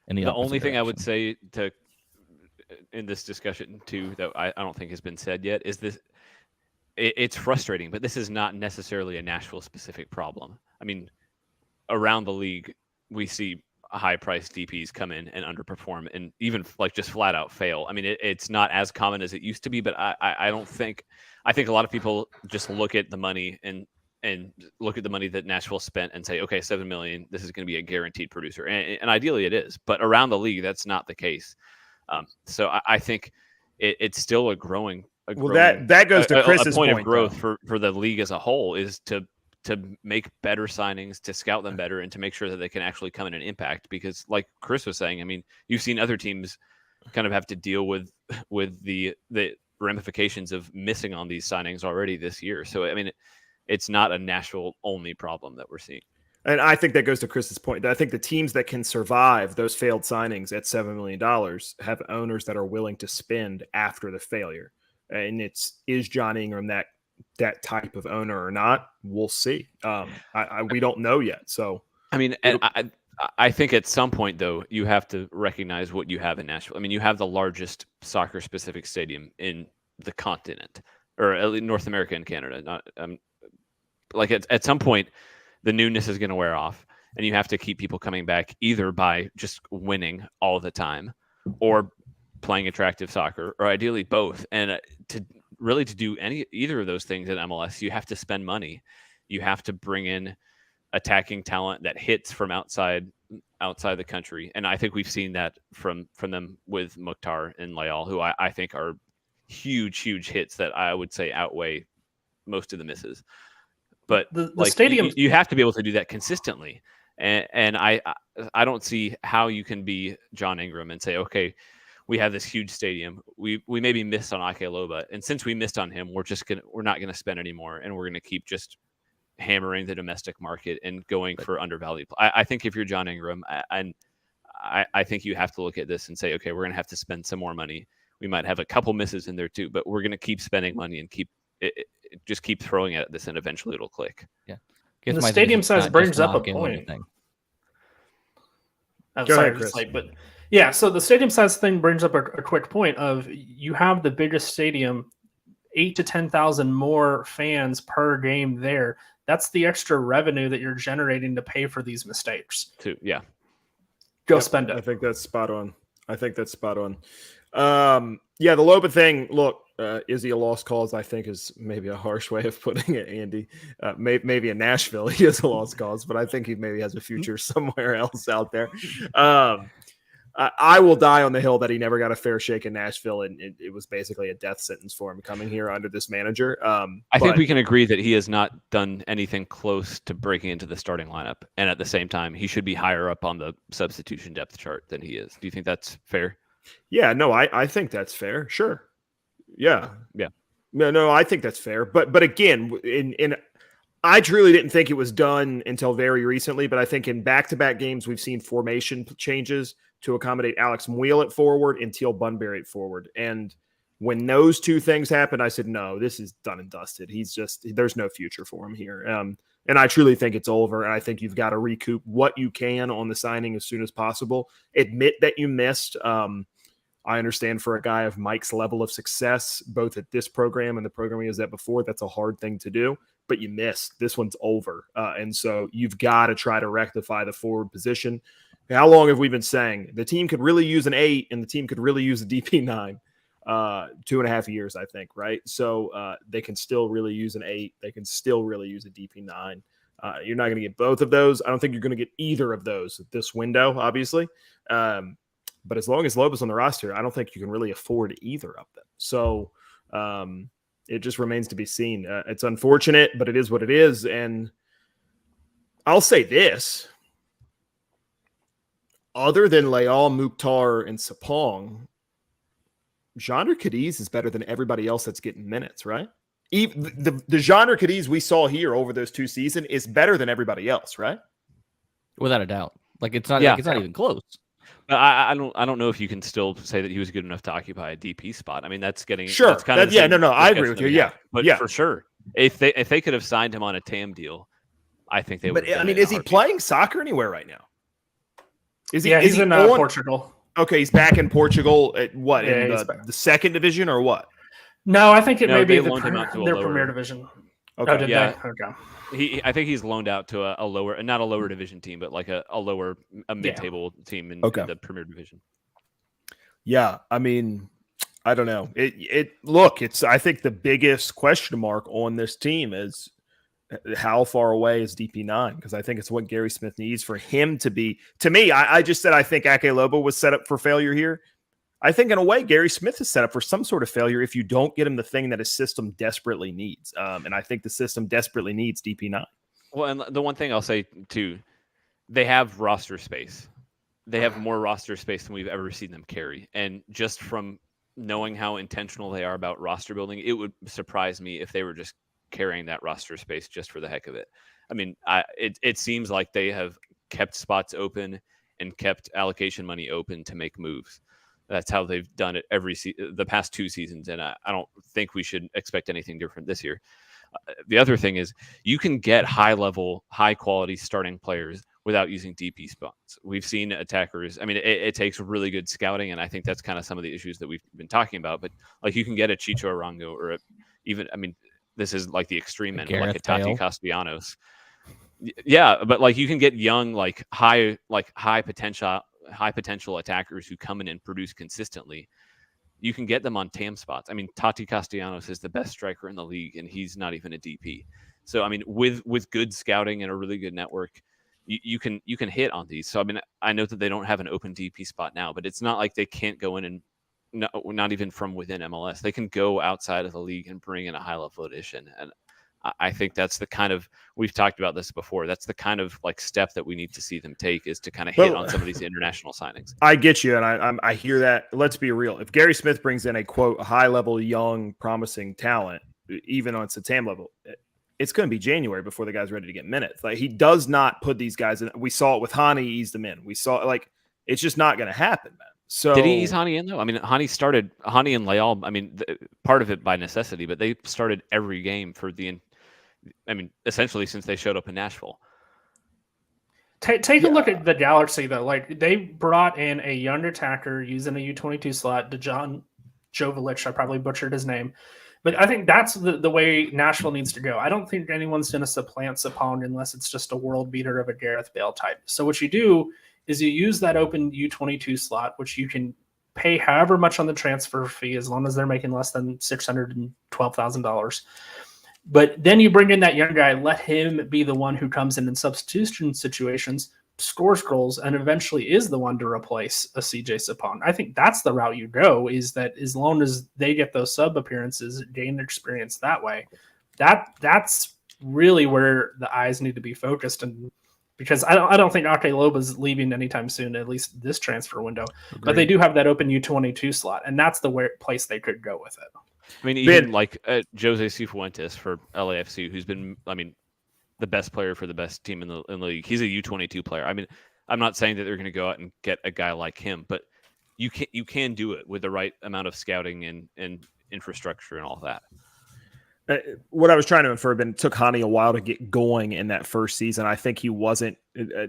in the only thing direction. I would say in this discussion too that I don't think has been said yet is this. It's frustrating, but this is not necessarily a Nashville specific problem. I mean, around the league, we see high-priced DPs come in and underperform and even like just flat out fail. I mean, it's not as common as it used to be, but I don't think – I think a lot of people just look at the money and look at the money that Nashville spent and say, okay, $7 million, this is going to be a guaranteed producer. And ideally it is, but around the league, that's not the case. So I think it's still a growing that goes to Chris's point point of growth for the league as a whole is to make better signings, to scout them better, and to make sure that they can actually come in and impact. Because like Chris was saying, I mean, you've seen other teams kind of have to deal with the ramifications of missing on these signings already this year. So, I mean, it's not a Nashville only problem that we're seeing. And I think that goes to Chris's point. I think the teams that can survive those failed signings at $7 million have owners that are willing to spend after the failure. And is John Ingram that type of owner or not? We'll see. We don't know yet. So I mean, I think at some point though, you have to recognize what you have in Nashville. I mean, you have the largest soccer specific stadium in the continent, or at least North America and Canada. Not like at some point, the newness is going to wear off, and you have to keep people coming back either by just winning all the time, or playing attractive soccer, or ideally both. And to do either of those things at MLS, you have to spend money. You have to bring in attacking talent that hits from outside the country. And I think we've seen that from them with Mukhtar and Leal, who I think are huge hits that I would say outweigh most of the misses. But the like, stadium, you have to be able to do that consistently. And I don't see how you can be John Ingram and say, okay, we have this huge stadium. We maybe missed on Ake Loba, and since we missed on him, we're not gonna spend anymore, and we're gonna keep just hammering the domestic market and going for undervalued. I think if you're John Ingram, and I think you have to look at this and say, okay, we're gonna have to spend some more money. We might have a couple misses in there too, but we're gonna keep spending money and just keep throwing at this, and eventually it'll click. Yeah. The stadium size brings up a point. I'm sorry, Chris. But yeah, so the stadium size thing brings up a quick point of you have the biggest stadium, 8,000 to 10,000 more fans per game there. That's the extra revenue that you're generating to pay for these mistakes. Yeah. Go spend it. I think that's spot on. Yeah, the Loba thing, look, is he a lost cause? I think is maybe a harsh way of putting it, Andy. Maybe in Nashville he is a lost cause, but I think he maybe has a future somewhere else out there. I will die on the hill that he never got a fair shake in Nashville, and it was basically a death sentence for him coming here under this manager. I think we can agree that he has not done anything close to breaking into the starting lineup, and at the same time, he should be higher up on the substitution depth chart than he is. Do you think that's fair? Yeah, no, I think that's fair. Sure. Yeah. Yeah. No, I think that's fair. But again, I truly didn't think it was done until very recently, but I think in back-to-back games, we've seen formation changes to accommodate Alex Muil at forward and Teal Bunbury at forward. And when those two things happened, I said, no, this is done and dusted. There's no future for him here. And I truly think it's over. And I think you've got to recoup what you can on the signing as soon as possible. Admit that you missed. I understand for a guy of Mike's level of success, both at this program and the program he was at before, that's a hard thing to do, but you missed. This one's over. And so you've got to try to rectify the forward position. How long have we been saying the team could really use an 8 and the team could really use a DP9? 2.5 years, I think, right? So they can still really use an 8. They can still really use a DP9. You're not going to get both of those. I don't think you're going to get either of those at this window, obviously. But as long as Loba's on the roster, I don't think you can really afford either of them. So it just remains to be seen. It's unfortunate, but it is what it is. And I'll say this. Other than Leal, Mukhtar, and Sapong, Jandre Cadiz is better than everybody else that's getting minutes, right? Even the Jandre Cadiz we saw here over those 2 seasons is better than everybody else, right? Without a doubt. Like it's not even close. But I don't know if you can still say that he was good enough to occupy a DP spot. I mean, that's getting sure. That's kind of I agree with you. Yeah, but for sure, if they could have signed him on a TAM deal, I think they would. But I mean, is he playing soccer anywhere right now? Is he? Yeah, he's in Portugal. Okay, he's back in Portugal at what? In the second division or what? No, I think it may be their premier division. Okay. Oh, did they? Okay. I think he's loaned out to a lower, not a lower division team, but like a mid-table team in the Premier Division. Yeah, I mean, I don't know. I think the biggest question mark on this team is how far away is DP9? Because I think it's what Gary Smith needs for him to be. To me, I just said I think Ake Lobo was set up for failure here. I think in a way, Gary Smith is set up for some sort of failure if you don't get him the thing that his system desperately needs. And I think the system desperately needs DP9. Well, and the one thing I'll say too, they have roster space. They have more roster space than we've ever seen them carry. And just from knowing how intentional they are about roster building, it would surprise me if they were just carrying that roster space just for the heck of it. I mean, it seems like they have kept spots open and kept allocation money open to make moves. That's how they've done it the past 2 seasons, and I don't think we should expect anything different this year. The other thing is you can get high-level, high-quality starting players without using DP spots. We've seen attackers. I mean, it takes really good scouting, and I think that's kind of some of the issues that we've been talking about. But like, you can get a Chicho Arango or this is like the extreme end, like a Tati Castellanos. Yeah, but like you can get young, like high potential attackers who come in and produce consistently. You can get them on TAM spots. I mean, Tati Castellanos is the best striker in the league, and he's not even a DP. So, I mean, with good scouting and a really good network, you can hit on these. So, I mean, I know that they don't have an open DP spot now, but it's not like they can't go in and not even from within MLS. They can go outside of the league and bring in a high-level addition. And I think that's the kind of, we've talked about this before, that's the kind of like step that we need to see them take, is to kind of hit on some of these international signings. I get you, and I hear that. Let's be real. If Gary Smith brings in a, quote, high-level, young, promising talent, even on its TAM level, it's going to be January before the guy's ready to get minutes. Like, he does not put these guys in. We saw it with Hani, eased them in. We saw, like, it's just not going to happen, man. So did he ease Hani in, though? I mean, Hani and Leal, I mean, part of it by necessity, but they started every game for essentially since they showed up in Nashville. Take a look at the Galaxy, though. Like, they brought in a young attacker using a U22 slot, Dejan Jovic. I probably butchered his name. But I think that's the way Nashville needs to go. I don't think anyone's going to supplant Sapong unless it's just a world beater of a Gareth Bale type. So what you do is you use that open U22 slot, which you can pay however much on the transfer fee as long as they're making less than $612,000. But then you bring in that young guy, let him be the one who comes in substitution situations, scores goals, and eventually is the one to replace a CJ Sapong. I think that's the route you go, is that as long as they get those sub appearances, gain experience that way, that's really where the eyes need to be focused. And because I don't think Ake Loba's leaving anytime soon, at least this transfer window. Agreed. But they do have that open U22 slot, and that's the place they could go with it. I mean, even like Jose Cifuentes for LAFC, who's been, I mean, the best player for the best team in the league. He's a U22 player. I mean, I'm not saying that they're going to go out and get a guy like him, but you can do it with the right amount of scouting and infrastructure and all that. What I was trying to infer, Ben, it took Hani a while to get going in that first season. I think he wasn't.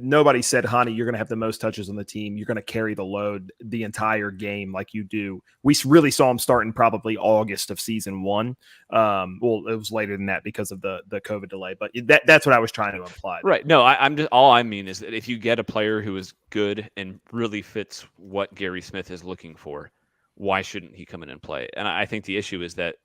Nobody said, Hani, you're going to have the most touches on the team. You're going to carry the load the entire game like you do. We really saw him starting probably August of season 1. Well, it was later than that because of the COVID delay. But that's what I was trying to imply. Right. No, I'm just, all I mean is that if you get a player who is good and really fits what Gary Smith is looking for, why shouldn't he come in and play? And I think the issue is that,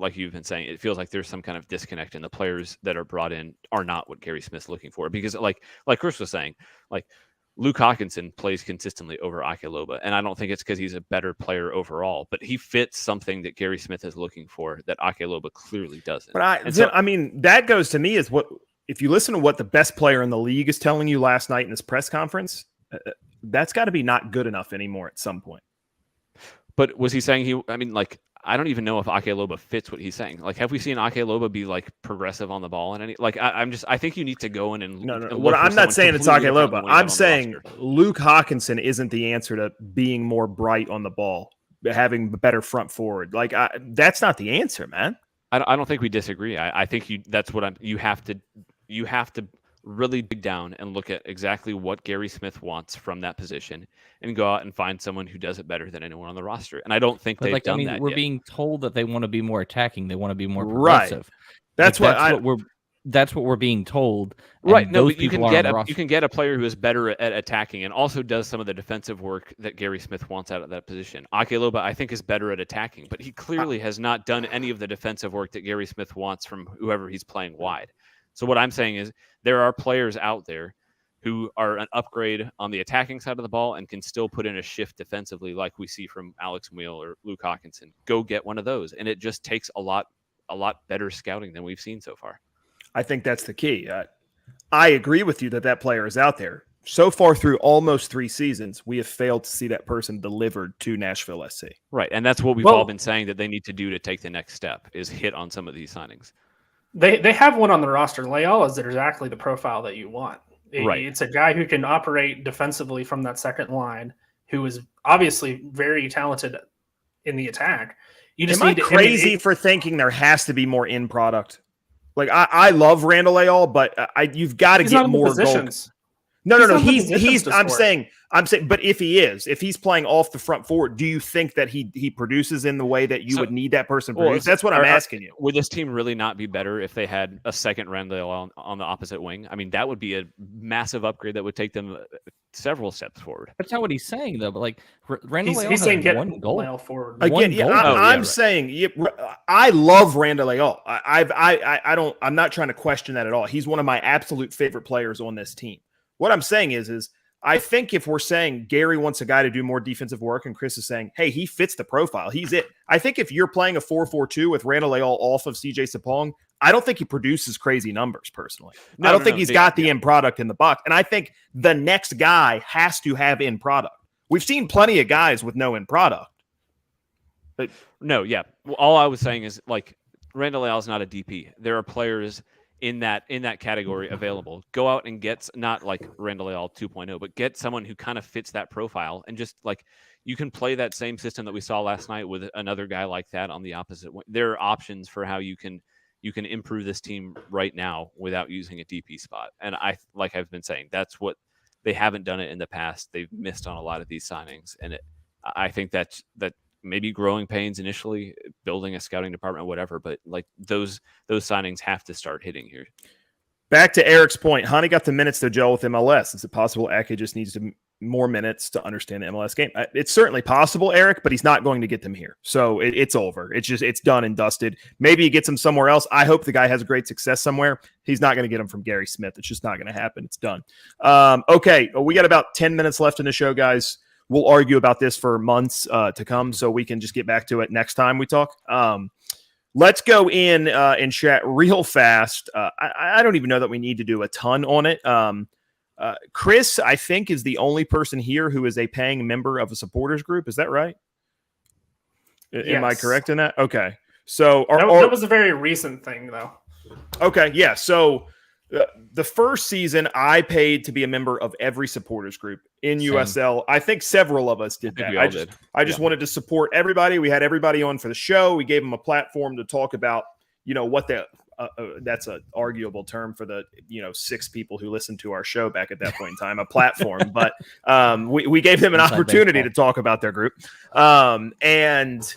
like you've been saying, it feels like there's some kind of disconnect, and the players that are brought in are not what Gary Smith's looking for. Because like Chris was saying, like Luke Hawkinson plays consistently over Ake Loba, and I don't think it's because he's a better player overall, but he fits something that Gary Smith is looking for that Ake Loba clearly doesn't. But I mean, that goes to me as what, if you listen to what the best player in the league is telling you last night in this press conference, that's got to be not good enough anymore at some point. But was he saying I don't even know if Ake Loba fits what he's saying. Like, have we seen Ake Loba be like progressive on the ball and any? Like, I think you need to go in and No. and What look for I'm not someone saying it's Ake completely different Loba. than what you have I'm on the saying roster. Luke Hawkinson isn't the answer to being more bright on the ball, having a better front forward. Like, that's not the answer, man. I don't think we disagree. I think you have to really dig down and look at exactly what Gary Smith wants from that position and go out and find someone who does it better than anyone on the roster. And I don't think they've done that we're yet. being told that they want to be more attacking. They want to be more Right. progressive. That's what we're being told. Right. No, those but you people can are on the roster. you can get a player who is better at attacking and also does some of the defensive work that Gary Smith wants out of that position. Ake Loba, I think, is better at attacking, but he clearly has not done any of the defensive work that Gary Smith wants from whoever he's playing wide. So what I'm saying is there are players out there who are an upgrade on the attacking side of the ball and can still put in a shift defensively, like we see from Alex Wheel or Luke Hawkinson. Go get one of those, and it just takes a lot better scouting than we've seen so far. I think that's the key. I agree with you that player is out there. So far through almost 3 seasons, we have failed to see that person delivered to Nashville SC. Right, and that's what we've all been saying that they need to do to take the next step is hit on some of these signings. They have one on the roster. Leal is exactly the profile that you want. Right. It's a guy who can operate defensively from that second line, who is obviously very talented in the attack. You just Am I crazy for thinking there has to be more in product? Like I love Randall Leal, but you've got to get more goals. No. He's. I'm saying. But if he's playing off the front forward, do you think that he produces in the way that you would need that person to produce? That's what I'm asking you. Would this team really not be better if they had a second Randall on the opposite wing? I mean, that would be a massive upgrade that would take them several steps forward. That's not what he's saying, though. But like Randall Leal he's saying has get one goal Leal forward. Again, I'm saying I love Randall Leal. I'm not trying to question that at all. He's one of my absolute favorite players on this team. What I'm saying is I think if we're saying Gary wants a guy to do more defensive work and Chris is saying, hey, he fits the profile, he's it. I think if you're playing a 4-4-2 with Randall Leal off of CJ Sapong, I don't think he produces crazy numbers personally. I don't think he's got the end product in the box. And I think the next guy has to have end product. We've seen plenty of guys with no end product. But no, yeah. Well, all I was saying is like Randall Leal is not a DP. There are players in that category available. Go out and get not like Randall Leal 2.0, but get someone who kind of fits that profile and just like you can play that same system that we saw last night with another guy like that on the opposite. There are options for how you can improve this team right now without using a DP spot. And like I've been saying, that's what they haven't done it in the past. They've missed on a lot of these signings, and I think that maybe growing pains initially, building a scouting department, whatever, but like those signings have to start hitting here. Back to Eric's point, Honey got the minutes to gel with MLS. Is it possible Ake just needs more minutes to understand the MLS game? It's certainly possible, Eric, but he's not going to get them here. So it's over. It's done and dusted. Maybe he gets them somewhere else. I hope the guy has great success somewhere. He's not going to get them from Gary Smith. It's just not going to happen. It's done. Okay, we got about 10 minutes left in the show, guys. We'll argue about this for months to come, so we can just get back to it next time we talk. Let's go in and chat real fast. I don't even know that we need to do a ton on it. Chris, I think, is the only person here who is a paying member of a supporters group. Is that right? Yes. Am I correct in that? Okay. So that was a very recent thing, though. Okay, yeah. So the first season, I paid to be a member of every supporters group in USL. I think several of us did that. I just wanted to support everybody. We had everybody on for the show. We gave them a platform to talk about, what that's an arguable term for the 6 people who listened to our show back at that point in time, a platform. But we gave them an opportunity to talk about their group, and.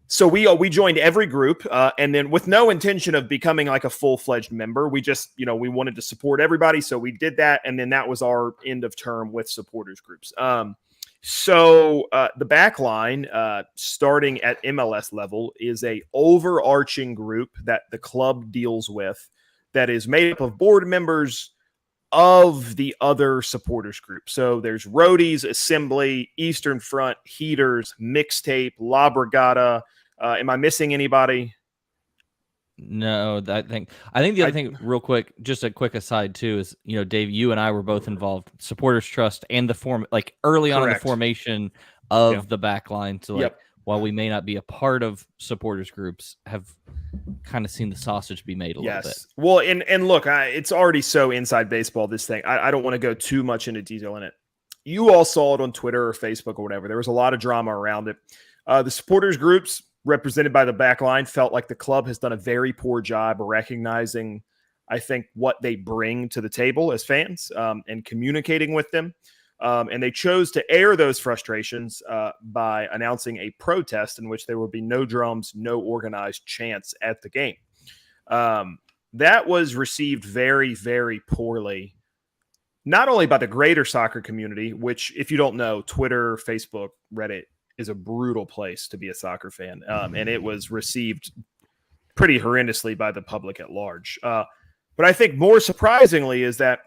So we joined every group, and then with no intention of becoming like a full-fledged member, we just, we wanted to support everybody. So we did that. And then that was our end of term with supporters groups. So the back line, starting at MLS level, is a overarching group that the club deals with that is made up of board members of the other supporters group. So there's Roadies, Assembly, Eastern Front, Heaters, Mixtape, La Brigada. Am I missing anybody? No, I think the other thing, real quick, just a quick aside too, is Dave, you and I were both involved, Supporters Trust and the early on in the formation of the back line. So while we may not be a part of supporters groups, have kind of seen the sausage be made a little bit. Well, and look, it's already so inside baseball, this thing. I don't want to go too much into detail in it. You all saw it on Twitter or Facebook or whatever. There was a lot of drama around it. The supporters groups represented by the back line felt like the club has done a very poor job of recognizing, I think, what they bring to the table as fans and communicating with them. And they chose to air those frustrations by announcing a protest in which there will be no drums, no organized chants at the game. That was received very, very poorly, not only by the greater soccer community, which, if you don't know, Twitter, Facebook, Reddit is a brutal place to be a soccer fan. And it was received pretty horrendously by the public at large. But I think more surprisingly is that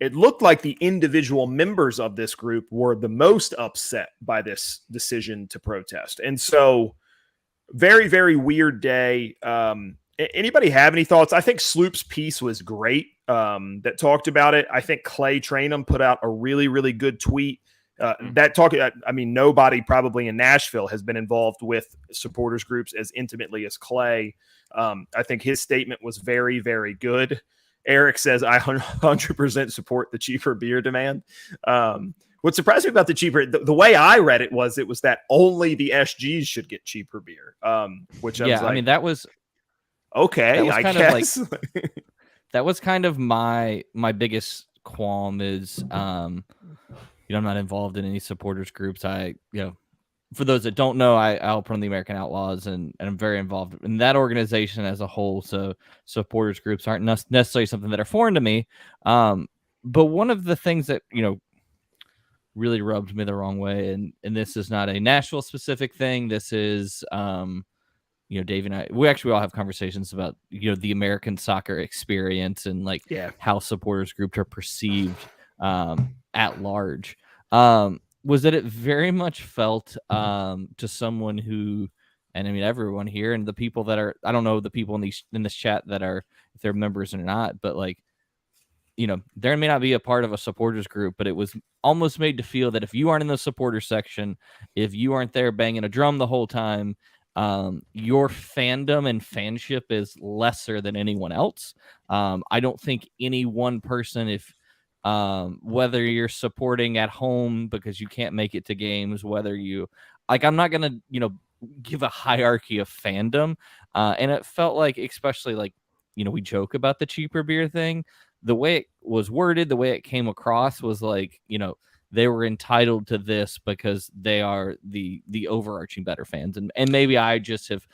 it looked like the individual members of this group were the most upset by this decision to protest. And so very, very weird day. Anybody have any thoughts? I think Sloop's piece was great that talked about it. I think Clay Trainum put out a really, really good tweet nobody probably in Nashville has been involved with supporters groups as intimately as Clay. I think his statement was very, very good. Eric says, I 100% support the cheaper beer demand. What surprised me about the cheaper, the way I read it was that only the SGs should get cheaper beer. Which I was like, I mean, that was okay. That was I kind guess of like, that was kind of my biggest qualm is, I'm not involved in any supporters groups. For those that don't know, I help run the American Outlaws, and I'm very involved in that organization as a whole. So supporters groups aren't necessarily something that are foreign to me. But one of the things that, really rubbed me the wrong way, and this is not a Nashville specific thing. This is, Davey and I, we actually all have conversations about, the American soccer experience and how supporters groups are perceived at large. Was that it very much felt to someone who, and I mean everyone here and the people that are, I don't know the people in this chat that are, if they're members or not, but there may not be a part of a supporters group, but it was almost made to feel that if you aren't in the supporter section, if you aren't there banging a drum the whole time, your fandom and fanship is lesser than anyone else. I don't think any one person, whether you're supporting at home because you can't make it to games, whether you I'm not going to, give a hierarchy of fandom. And it felt like, especially we joke about the cheaper beer thing, the way it was worded, the way it came across was they were entitled to this because they are the overarching better fans. And maybe I just have,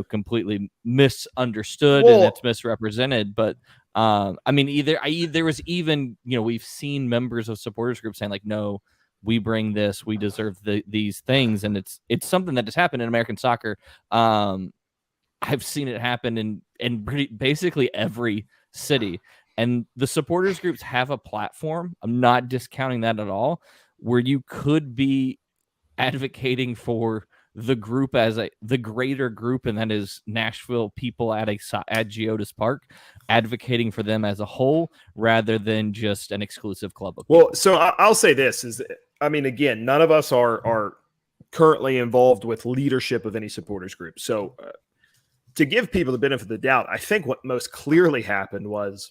completely misunderstood and it's misrepresented, but there was even, we've seen members of supporters groups saying no, we bring this, we deserve these things. And it's something that has happened in American soccer. I've seen it happen in basically every city, and the supporters groups have a platform. I'm not discounting that at all, where you could be advocating for the group as the greater group, and that is Nashville people at Geodis Park, advocating for them as a whole rather than just an exclusive club of people. Well, so I'll say this is, again, none of us are currently involved with leadership of any supporters group. So to give people the benefit of the doubt, I think what most clearly happened was,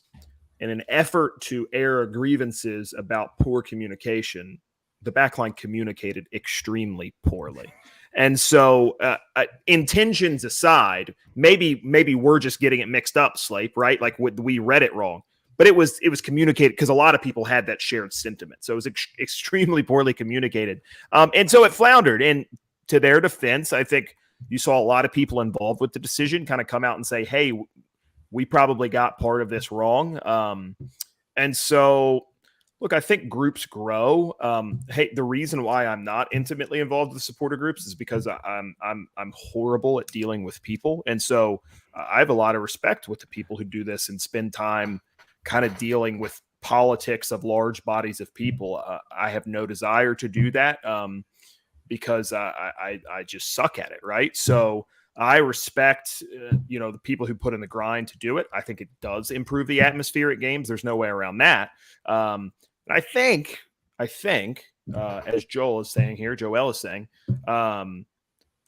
in an effort to air grievances about poor communication, the backline communicated extremely poorly. And so intentions aside, maybe we're just getting it mixed up, Slape, right? We read it wrong, but it was communicated because a lot of people had that shared sentiment. So it was extremely poorly communicated. And so it floundered. And to their defense, I think you saw a lot of people involved with the decision kind of come out and say, hey, we probably got part of this wrong. And so, look, I think groups grow. Hey, the reason why I'm not intimately involved with supporter groups is because I'm horrible at dealing with people. And so I have a lot of respect with the people who do this and spend time kind of dealing with politics of large bodies of people. I have no desire to do that because I just suck at it, right? So I respect, the people who put in the grind to do it. I think it does improve the atmosphere at games. There's no way around that. I think, as Joel is saying here,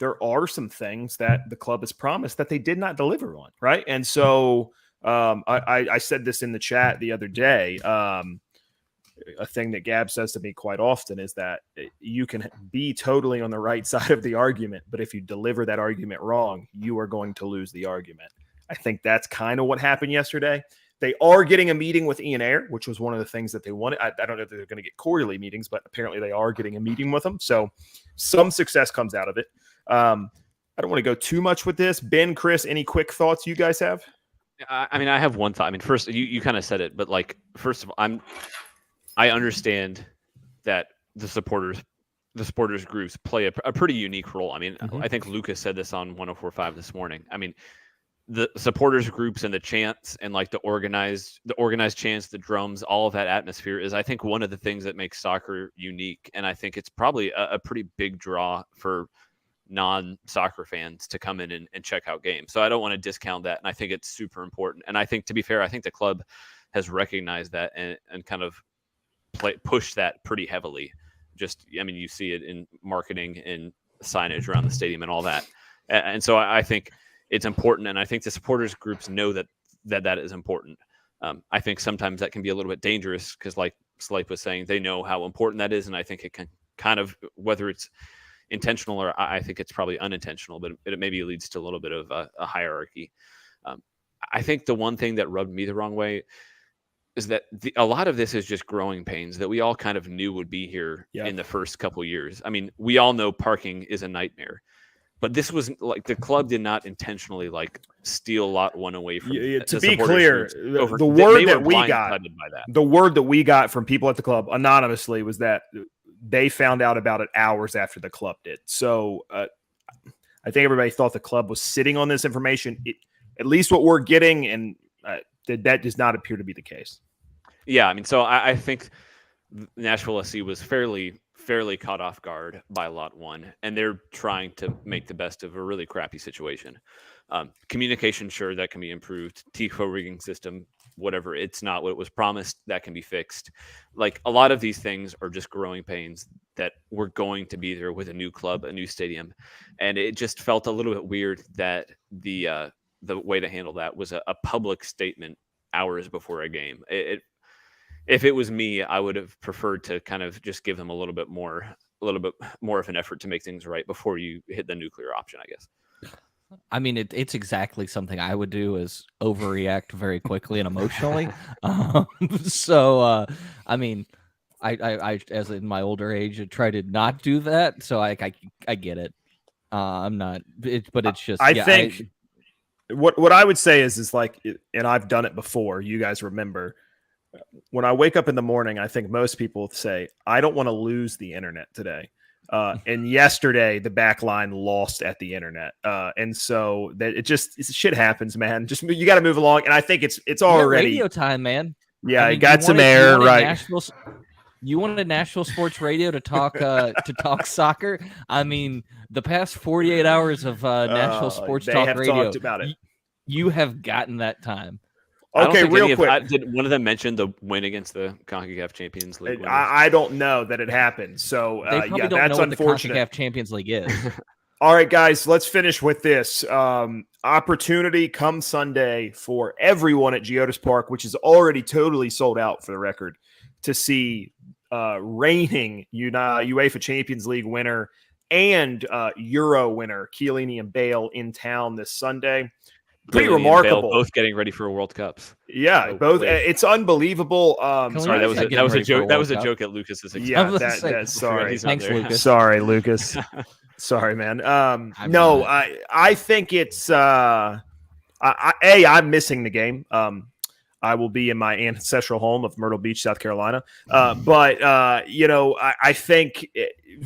there are some things that the club has promised that they did not deliver on, right? And so I said this in the chat the other day. A thing that Gab says to me quite often is that you can be totally on the right side of the argument, but if you deliver that argument wrong, you are going to lose the argument. I think that's kind of what happened yesterday. They are getting a meeting with Ian Ayre, which was one of the things that they wanted. I don't know if they're going to get quarterly meetings, but apparently they are getting a meeting with them. So some success comes out of it. I don't want to go too much with this. Ben, Chris, any quick thoughts you guys have? I mean, I have one thought. I mean, first, you kind of said it, but like, first of all, I understand that the supporters groups play a pretty unique role. I mean, I think Lucas said this on 104.5 this morning. I mean, the supporters groups and the chants and like the organized chants, the drums, all of that atmosphere is, I think, one of the things that makes soccer unique. And I think it's probably a pretty big draw for non-soccer fans to come in and check out games. So I don't want to discount that. And I think it's super important. And I think, to be fair, I think the club has recognized that and kind of push that pretty heavily. Just, I mean, you see it in marketing and signage around the stadium and all that. And so I think it's important. And I think the supporters groups know that is important. I think sometimes that can be a little bit dangerous because, like Slape was saying, they know how important that is. And I think it can kind of, whether it's intentional or I think it's probably unintentional, but it maybe leads to a little bit of a hierarchy. I think the one thing that rubbed me the wrong way is that a lot of this is just growing pains that we all kind of knew would be here in the first couple of years. I mean, we all know parking is a nightmare, but this was like the club did not intentionally like steal lot one away from. To be clear, the word that we got from people at the club anonymously was that they found out about it hours after the club did. So I think everybody thought the club was sitting on this information. At least what we're getting, and that does not appear to be the case. Yeah, I mean, so I think Nashville SC was fairly caught off guard by lot one, and they're trying to make the best of a really crappy situation. Communication, sure, that can be improved. Tifo rigging system, whatever, it's not what was promised, that can be fixed. Like, a lot of these things are just growing pains that were going to be there with a new club, a new stadium, and it just felt a little bit weird that the way to handle that was a public statement hours before a game. If it was me, I would have preferred to kind of just give them a little bit more of an effort to make things right before you hit the nuclear option, I guess. I mean, it's exactly something I would do, is overreact very quickly and emotionally. I mean, I as in my older age, I try to not do that. So I get it. I'm not, but it's just, I think what I would say is like, and I've done it before. You guys remember when I wake up in the morning, I think most people say, I don't want to lose the internet today. And yesterday the back line lost at the internet. And so that shit happens, man. Just, you got to move along. And I think it's already radio time, man. Yeah. I mean, got some air, right? You wanted Nashville Sports Radio to talk soccer. I mean, the past 48 hours of Nashville Sports Talk Radio, talked about it. You have gotten that time. Okay, real quick. Did one of them mention the win against the CONCACAF Champions League? I don't know that it happened. So they probably don't that's know what unfortunate. The CONCACAF Champions League is. All right, guys, let's finish with this. Opportunity come Sunday for everyone at Geodis Park, which is already totally sold out for the record, to see reigning UEFA Champions League winner and Euro winner Chiellini and Bale in town this Sunday. Pretty remarkable. Bale, both getting ready for World Cups. Yeah, both. It's unbelievable. Sorry, that was a joke. That was a joke at Lucas's expense. Yeah, sorry. Thanks, Lucas. Sorry, Lucas. Sorry, man. I think it's I'm missing the game. I will be in my ancestral home of Myrtle Beach, South Carolina. But I think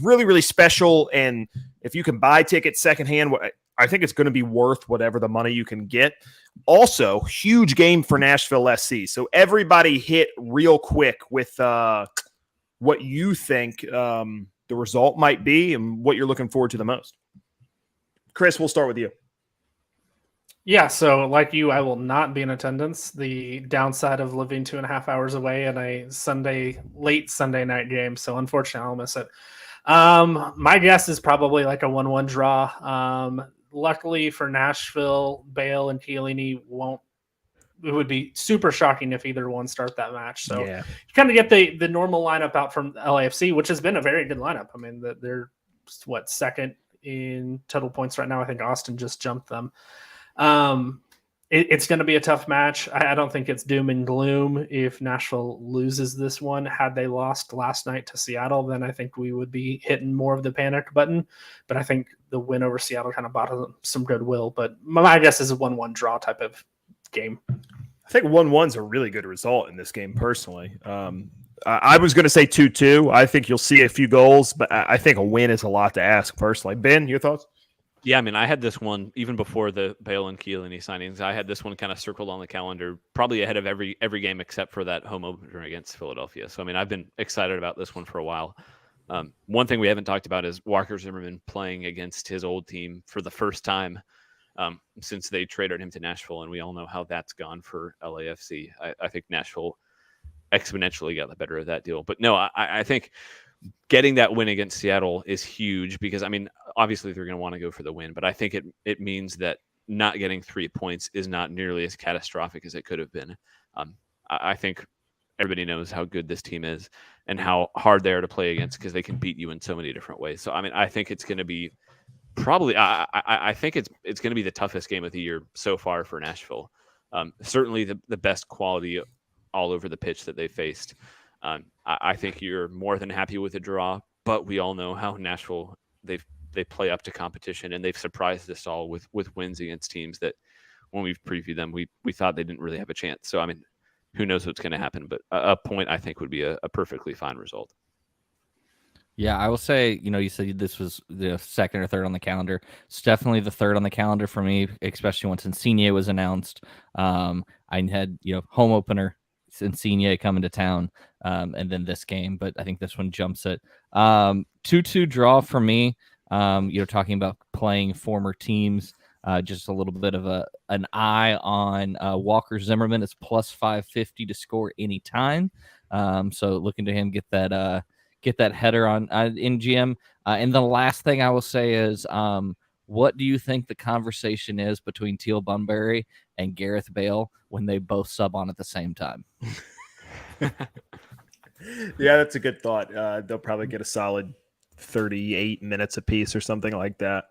really, really special. And if you can buy tickets secondhand, I think it's going to be worth whatever the money you can get. Also, huge game for Nashville SC. So everybody hit real quick with what you think the result might be and what you're looking forward to the most. Chris, we'll start with you. Yeah, so like you, I will not be in attendance. The downside of living 2.5 hours away and a late Sunday night game. So unfortunately, I'll miss it. My guess is probably like a 1-1 draw. Luckily for Nashville, Bale and Chiellini won't. It would be super shocking if either one start that match. So you kind of get the normal lineup out from LAFC, which has been a very good lineup. I mean, they're second in total points right now. I think Austin just jumped them. It's going to be a tough match. I don't think it's doom and gloom if Nashville loses this one. Had they lost last night to Seattle, then I think we would be hitting more of the panic button. But I think the win over Seattle kind of bought them some goodwill. But my guess is a 1-1 draw type of game. I think 1-1's a really good result in this game, personally. I was going to say 2-2. I think you'll see a few goals, but I think a win is a lot to ask, personally. Ben, your thoughts? Yeah, I mean, I had this one even before the Bale and Chiellini signings. I had this one kind of circled on the calendar, probably ahead of every game except for that home opener against Philadelphia. So, I mean, I've been excited about this one for a while. One thing we haven't talked about is Walker Zimmerman playing against his old team for the first time since they traded him to Nashville, and we all know how that's gone for LAFC. I think Nashville exponentially got the better of that deal. But no, I think getting that win against Seattle is huge because, I mean, obviously they're going to want to go for the win, but I think it means that not getting 3 points is not nearly as catastrophic as it could have been. I think everybody knows how good this team is and how hard they are to play against because they can beat you in so many different ways. So, I mean, I think it's going to be probably, I think it's going to be the toughest game of the year so far for Nashville. Certainly the best quality all over the pitch that they faced. I think you're more than happy with a draw, but we all know how Nashville, they play up to competition, and they've surprised us all with wins against teams that when we've previewed them, we thought they didn't really have a chance. So, I mean, who knows what's going to happen, but a point I think would be a perfectly fine result. Yeah, I will say, you said this was the second or third on the calendar. It's definitely the third on the calendar for me, especially once Insigne was announced. I had, home opener, Insigne coming to town, and then this game, but I think this one jumps it. 2-2 draw for me. Talking about playing former teams, just a little bit of an eye on Walker Zimmerman. It's plus 550 to score anytime. So looking to him get that header on in GM. And the last thing I will say is, what do you think the conversation is between Teal Bunbury and Gareth Bale when they both sub on at the same time? Yeah, that's a good thought. They'll probably get a solid 38 minutes apiece or something like that.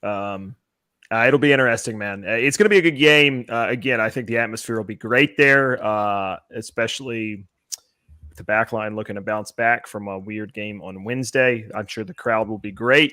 It'll be interesting, man. It's going to be a good game. Again, I think the atmosphere will be great there, especially with the back line looking to bounce back from a weird game on Wednesday. I'm sure the crowd will be great.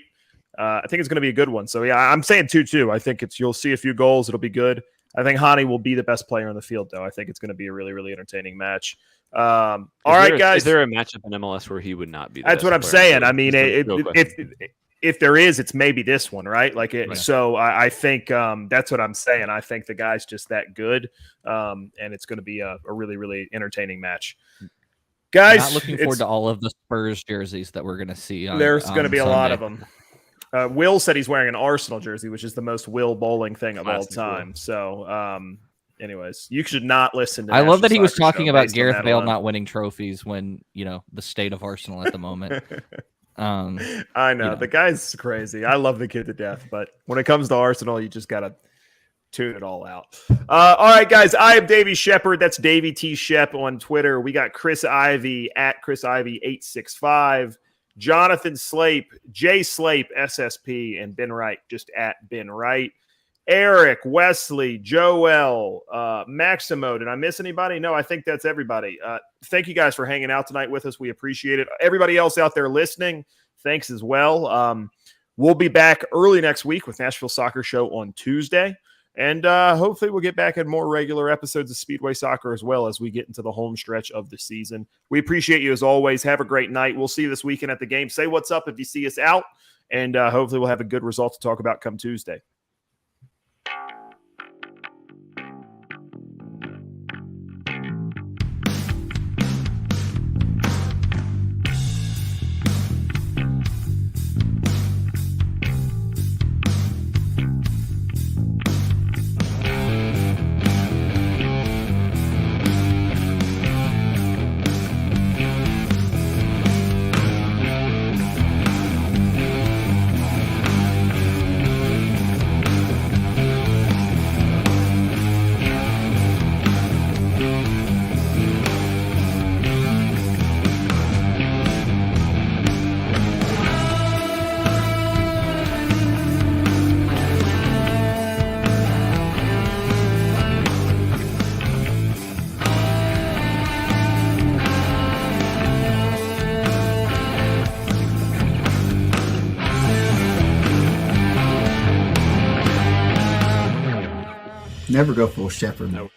I think it's going to be a good one. So, yeah, I'm saying 2-2. I think you'll see a few goals. It'll be good. I think Hani will be the best player on the field, though. I think it's going to be a really, really entertaining match. All right, guys. Is there a matchup in MLS where he would not be? That's what I'm saying. I mean, if there is, it's maybe this one, right? Right. So I think that's what I'm saying. I think the guy's just that good, and it's going to be a really, really entertaining match. Guys, not looking forward to all of the Spurs jerseys that we're going to see. There's going to be a lot of them. Will said he's wearing an Arsenal jersey, which is the most Will Bowling thing of all time. Will. So, anyways, you should not listen to. I love that he was talking about Gareth Bale not winning trophies when the state of Arsenal at the moment. I know the guy's crazy. I love the kid to death, but when it comes to Arsenal, you just gotta tune it all out. All right, guys. I am Davey Shepard. That's Davey T Shep on Twitter. We got Chris Ivy at Chris Ivy 865. Jonathan Slape, J Slape, SSP, and Ben Wright, just at Ben Wright. Eric, Wesley, Joel, Maximo. Did I miss anybody? No, I think that's everybody. Thank you guys for hanging out tonight with us. We appreciate it. Everybody else out there listening, thanks as well. We'll be back early next week with Nashville Soccer Show on Tuesday. And hopefully we'll get back in more regular episodes of Speedway Soccer as well as we get into the home stretch of the season. We appreciate you as always. Have a great night. We'll see you this weekend at the game. Say what's up if you see us out. And hopefully we'll have a good result to talk about come Tuesday. Never go full shepherd. No.